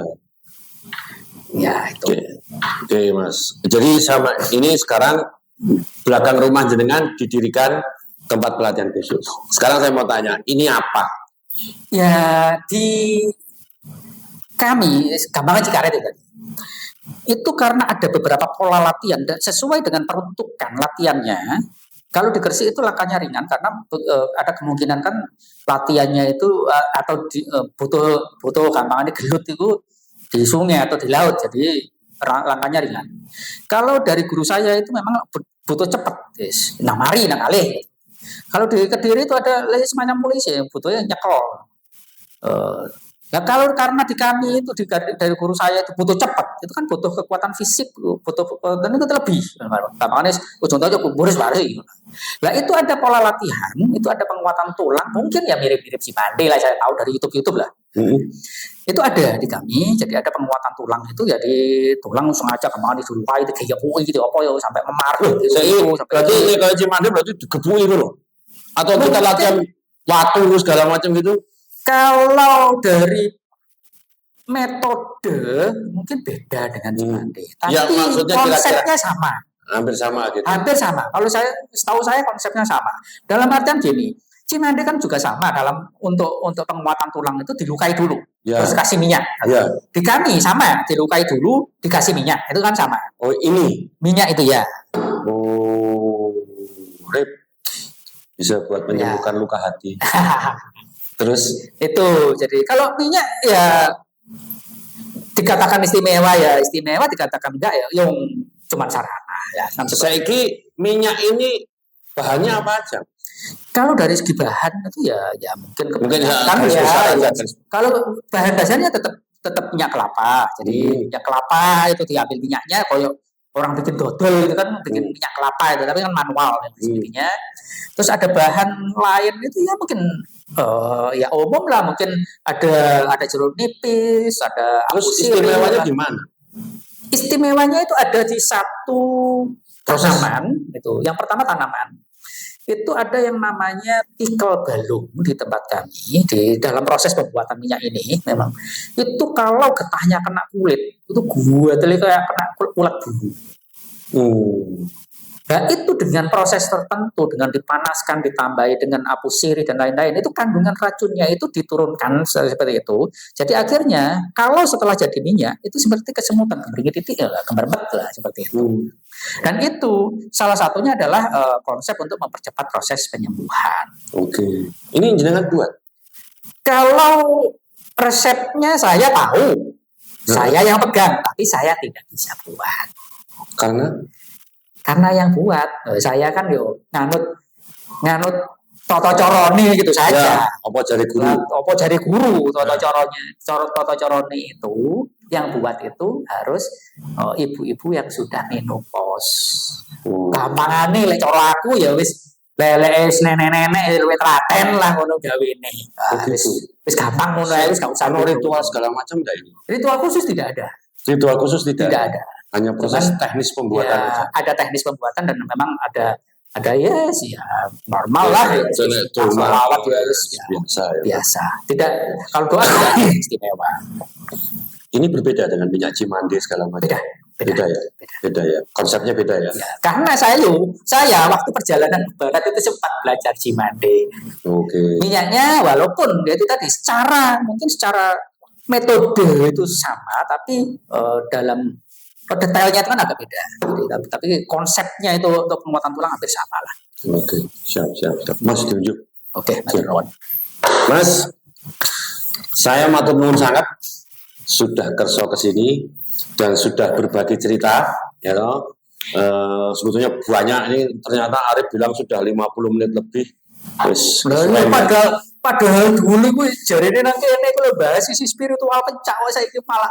Ya itu. Oke, Mas. Jadi sama ini sekarang belakang rumah jenengan didirikan tempat pelatihan khusus. Sekarang saya mau tanya, ini apa? Ya di kami gampang Cikaret itu tadi. Itu karena ada beberapa pola latihan dan sesuai dengan peruntukan latihannya. Kalau di Gresik itu langkahnya ringan karena ada kemungkinan kan latihannya itu butuh gampangannya gelut itu di sungai atau di laut, jadi langkahnya ringan. Kalau dari guru saya itu memang butuh cepat, yes. Nah mari nah kali. Kalau di Kediri itu ada semacam polisi, butuhnya nyekel. Ya kalau karena di kami itu dari guru saya itu butuh cepat, itu kan butuh kekuatan fisik, butuh dan itu lebih. Makanya ujung aja boris bari. Nah itu ada pola latihan, itu ada penguatan tulang, mungkin ya mirip-mirip si Mande lah, saya tahu dari YouTube lah. Itu ada di kami, jadi ada penguatan tulang itu, jadi tulang sengaja kemana dilukai, itu kayak bui gitu, apa ya sampai memar. Berarti ini kalau Cimande berarti digebui itu loh, atau kita latihan waktu segala macam gitu. Kalau dari metode mungkin beda dengan Cimande, tapi ya, maksudnya konsepnya sama. Hampir sama gitu. Hampir sama. Kalau setahu saya konsepnya sama. Dalam artian gini, Cimande kan juga sama dalam untuk penguatan tulang itu dilukai dulu, terus kasih minyak. Ya. Di kami sama, dilukai dulu, dikasih minyak, itu kan sama. Oh ini minyak itu ya. Oh, rip bisa buat menyembuhkan luka hati. Terus itu jadi kalau minyak ya dikatakan istimewa ya istimewa, dikatakan enggak ya yang cuma sarana ya. Saiki minyak ini bahannya apa aja? Kalau dari segi bahan itu ya mungkin kalau bahan dasarnya tetap minyak kelapa. Jadi minyak kelapa itu diambil minyaknya koyo orang bikin dodol itu kan bikin minyak kelapa itu, tapi kan manual ya. Terus ada bahan lain itu ya mungkin ya umum lah, mungkin ada jeruk nipis, ada istimewanya di mana? Istimewanya itu ada di satu tanaman itu. Yang pertama tanaman. Itu ada yang namanya tikel balung di tempat kami, di dalam proses pembuatan minyak ini memang itu kalau getahnya kena kulit itu gua kayak kena ulat bulu. Nah itu dengan proses tertentu, dengan dipanaskan, ditambahi dengan apusiri dan lain-lain, itu kandungan racunnya itu diturunkan seperti itu. Jadi akhirnya kalau setelah jadi minyak itu seperti kesemutan, kemberbet lah seperti itu. Dan itu salah satunya adalah konsep untuk mempercepat proses penyembuhan. Oke. Ini jenengan buat? Kalau resepnya saya tahu, saya yang pegang, tapi saya tidak bisa buat. Karena yang buat saya kan nganut toto corone gitu saja. Apa jari guru? Toto corone itu yang buat itu harus ibu-ibu yang sudah menopause. Gampangane lek cara aku ya wis lelek nenek-nenek luwih telaten lah ngono gawene. Wis gampang ngono ae, wis gak usah ritual segala macam dah ini. Ritual khusus tidak ada. Ritual khusus tidak ada. Hanya proses teknis pembuatan. Ya, ada teknis pembuatan dan memang ada ya normal lah ya. Salawat biasa. Tidak, kalau doa tidak istimewa. Ini berbeda dengan minyak Cimande segala macam. Beda ya. Konsepnya beda ya. Karena saya waktu perjalanan ke barat itu sempat belajar Cimande. Oke. Minyaknya walaupun dia itu tadi secara metode itu sama, tapi dalam detailnya itu kan agak beda. Tapi konsepnya itu untuk penguatan tulang hampir sama lah. Oke, siap. Mas tunjuk. Oke, Mas, saya matur nuwun sangat sudah kerso ke sini dan sudah berbagi cerita, ya toh. Sebetulnya banyak ini, ternyata Arif bilang sudah 50 menit lebih. Padahal dulu gue jarene nang kene gue bahas sisi spiritual pencak saiki malah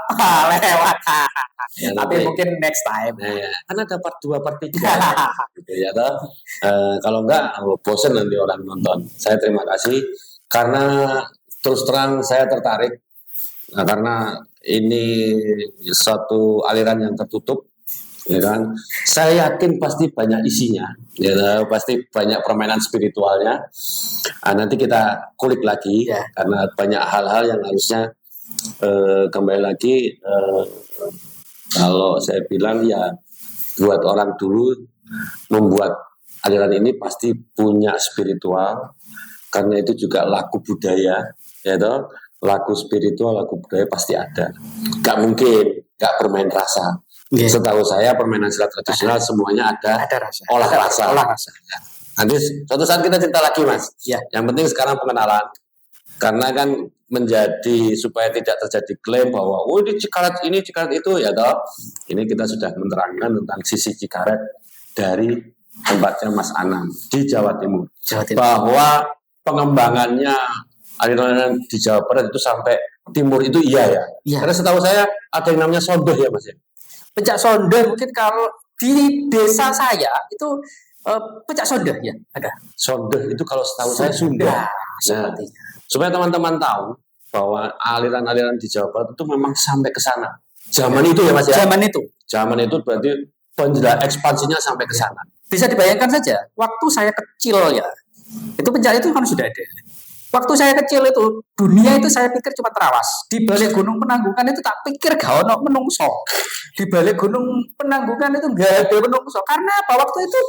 lewat. Tapi mungkin next time. Kan ada part 2, part 3 gitu ya toh. Kalau enggak bosan nanti orang nonton. Saya terima kasih karena terus terang saya tertarik karena ini satu aliran yang tertutup. Ya kan, saya yakin pasti banyak isinya, ya, pasti banyak permainan spiritualnya. Nanti kita kulik lagi, karena banyak hal-hal yang harusnya kembali lagi. Kalau saya bilang ya, buat orang dulu membuat aliran ini pasti punya spiritual, karena itu juga laku budaya, ya toh. Laku spiritual, laku budaya pasti ada. Gak mungkin gak bermain rasa. Setahu saya permainan silat tradisional semuanya ada rasa. Olah rasa. Nanti suatu saat kita cerita lagi, Mas. Ya. Yang penting sekarang pengenalan. Karena kan menjadi supaya tidak terjadi klaim bahwa ini Cikaret ini, Cikaret itu, ya toh. Ini kita sudah menerangkan tentang sisi Cikaret dari tempatnya Mas Anam di Jawa Timur. Bahwa pengembangannya aliran di Jawa Barat itu sampai timur itu iya ya. Karena setahu saya ada yang namanya Sondoh ya, Mas ya. Pencak Sondoh mungkin kalau di desa saya itu pencak Sondoh ya ada. Sondoh itu kalau setahu saya Sunda. Nah, supaya teman-teman tahu bahwa aliran-aliran di Jawa Barat itu memang sampai ke sana. Zaman itu ya Mas ya. Zaman itu berarti ekspansinya sampai ke sana. Bisa dibayangkan saja, waktu saya kecil ya, itu pencak itu kan sudah ada. Waktu saya kecil itu, dunia itu saya pikir cuma terawas. Di balik gunung Penanggungan itu tak pikir gak ono menungso. Di balik gunung Penanggungan itu gak ada menungso. Karena apa? Waktu itu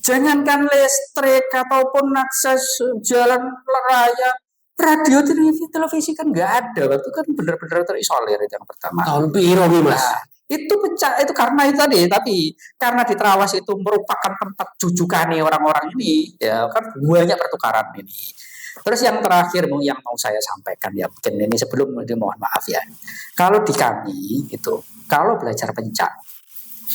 jangankan listrik ataupun akses jalan raya, radio, televisi kan gak ada. Waktu kan benar-benar terisolir itu yang pertama. Tahun piro Mas? Itu pecah itu karena itu tadi, tapi karena di Trawas itu merupakan tempat jujukan orang-orang ini, ya kan banyak pertukaran ini. Terus yang terakhir yang mau saya sampaikan ya, mungkin ini sebelum ini mohon maaf ya. Kalau di kami itu, kalau belajar pencak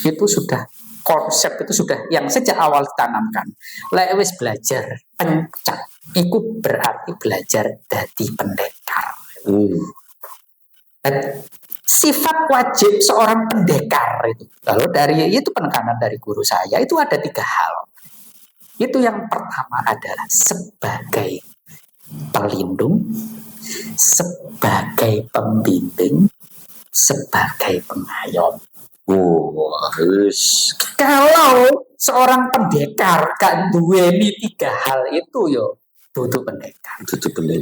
itu sudah konsep itu sudah yang sejak awal ditanamkan. Lek wis belajar pencak, itu berarti belajar dadi pendekar. Sifat wajib seorang pendekar itu. Lalu dari itu penekanan dari guru saya itu ada 3 hal. Itu yang pertama adalah sebagai pelindung, sebagai pembimbing, sebagai pengayom. Kalau seorang pendekar gak duweni 3 hal itu yo duduk pendekar.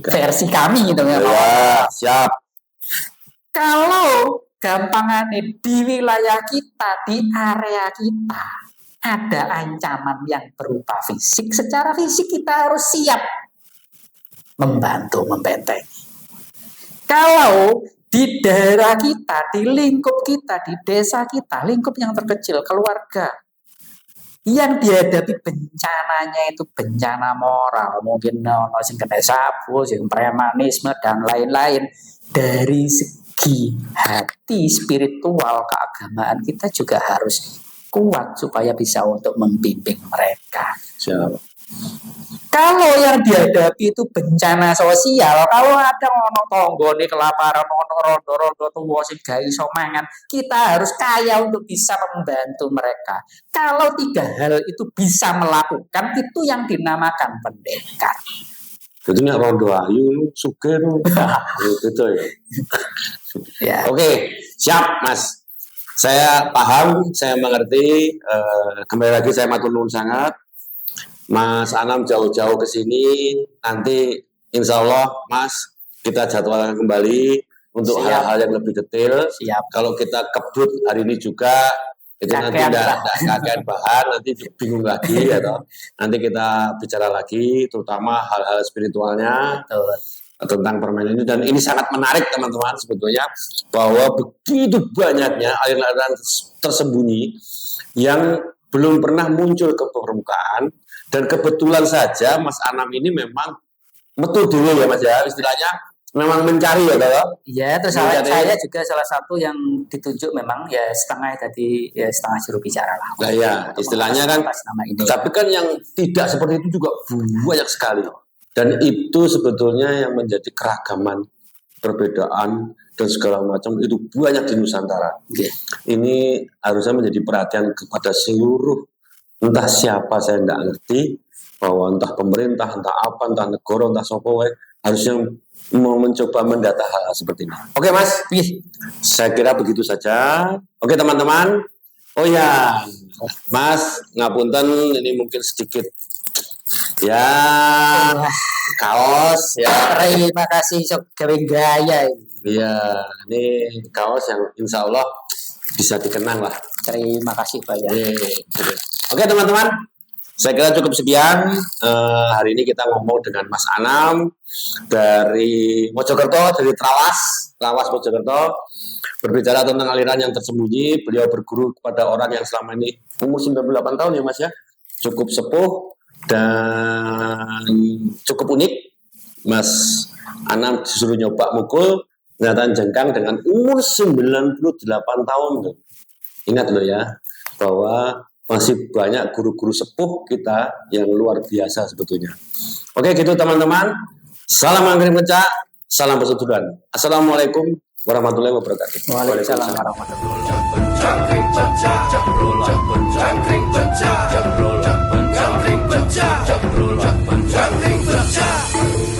Versi kami itu ya. Siap. Kalau gampangannya di wilayah kita, di area kita ada ancaman yang berupa fisik, secara fisik kita harus siap membantu, membentengi. Kalau di daerah kita, di lingkup kita, di desa kita, lingkup yang terkecil, keluarga, yang dihadapi bencananya itu bencana moral, mungkin sing kena sabu, sing premanisme dan lain-lain. Dari segi hati spiritual keagamaan kita juga harus kuat supaya bisa untuk membimbing mereka. Siap. Kalau yang dihadapi itu bencana sosial, kalau ada ono tonggone kelaparan, ono rondo-rondo tuwa sing gak iso mangan, kita harus kaya untuk bisa membantu mereka. Kalau 3 hal itu bisa melakukan, itu yang dinamakan pendekar. Jadi nek rondo ayu sugih gitu ya. Ya. Oke, siap Mas. Saya paham, saya mengerti. Kembali lagi saya matur nuwun sangat. Mas Anam jauh-jauh ke sini, nanti insya Allah Mas kita jadwalkan kembali untuk hal-hal yang lebih detail. Siap. Kalau kita kebut hari ini juga itu nanti tidak bahan, nanti bingung lagi ya toh. Nanti kita bicara lagi, terutama hal-hal spiritualnya tentang permainan ini, dan ini sangat menarik teman-teman sebetulnya bahwa begitu banyaknya aliran-aliran tersembunyi yang belum pernah muncul ke permukaan. Dan kebetulan saja Mas Anam ini memang metu dulu ya Mas ya, istilahnya memang mencari ya toh. Iya, terus saya juga salah satu yang ditunjuk memang ya setengah tadi ya setengah juru bicara lah. Nah ya, istilahnya kan nama ini. Tapi kan yang tidak seperti itu juga banyak sekali. Dan itu sebetulnya yang menjadi keragaman, perbedaan dan segala macam itu banyak di Nusantara. Ini harusnya menjadi perhatian kepada seluruh, entah siapa saya tidak ngerti, bahwa entah pemerintah, entah apa, entah negara, entah sopo, harusnya mau mencoba mendata hal seperti ini. Oke Mas, saya kira begitu saja. Oke teman-teman, oh ya Mas, ngapunten ini mungkin sedikit ya kaos ya. Terima kasih sok gawe gaya. Iya, ini kaos yang insya Allah bisa dikenang lah. Terima kasih banyak. Oke teman-teman, Saya kira cukup sekian. Hari ini kita ngomong dengan Mas Anam dari Mojokerto, dari Trawas Mojokerto, berbicara tentang aliran yang tersembunyi. Beliau berguru kepada orang yang selama ini umur 98 tahun ya Mas ya, cukup sepuh dan cukup unik. Mas Anam disuruh nyoba mukul, ternyata jengkang dengan umur 98 tahun. Ingat loh ya, bahwa masih banyak guru-guru sepuh kita yang luar biasa sebetulnya. Oke gitu teman-teman. Salam angkring pecah, salam persatuan. Assalamualaikum warahmatullahi wabarakatuh. Waalaikumsalam warahmatullahi wabarakatuh.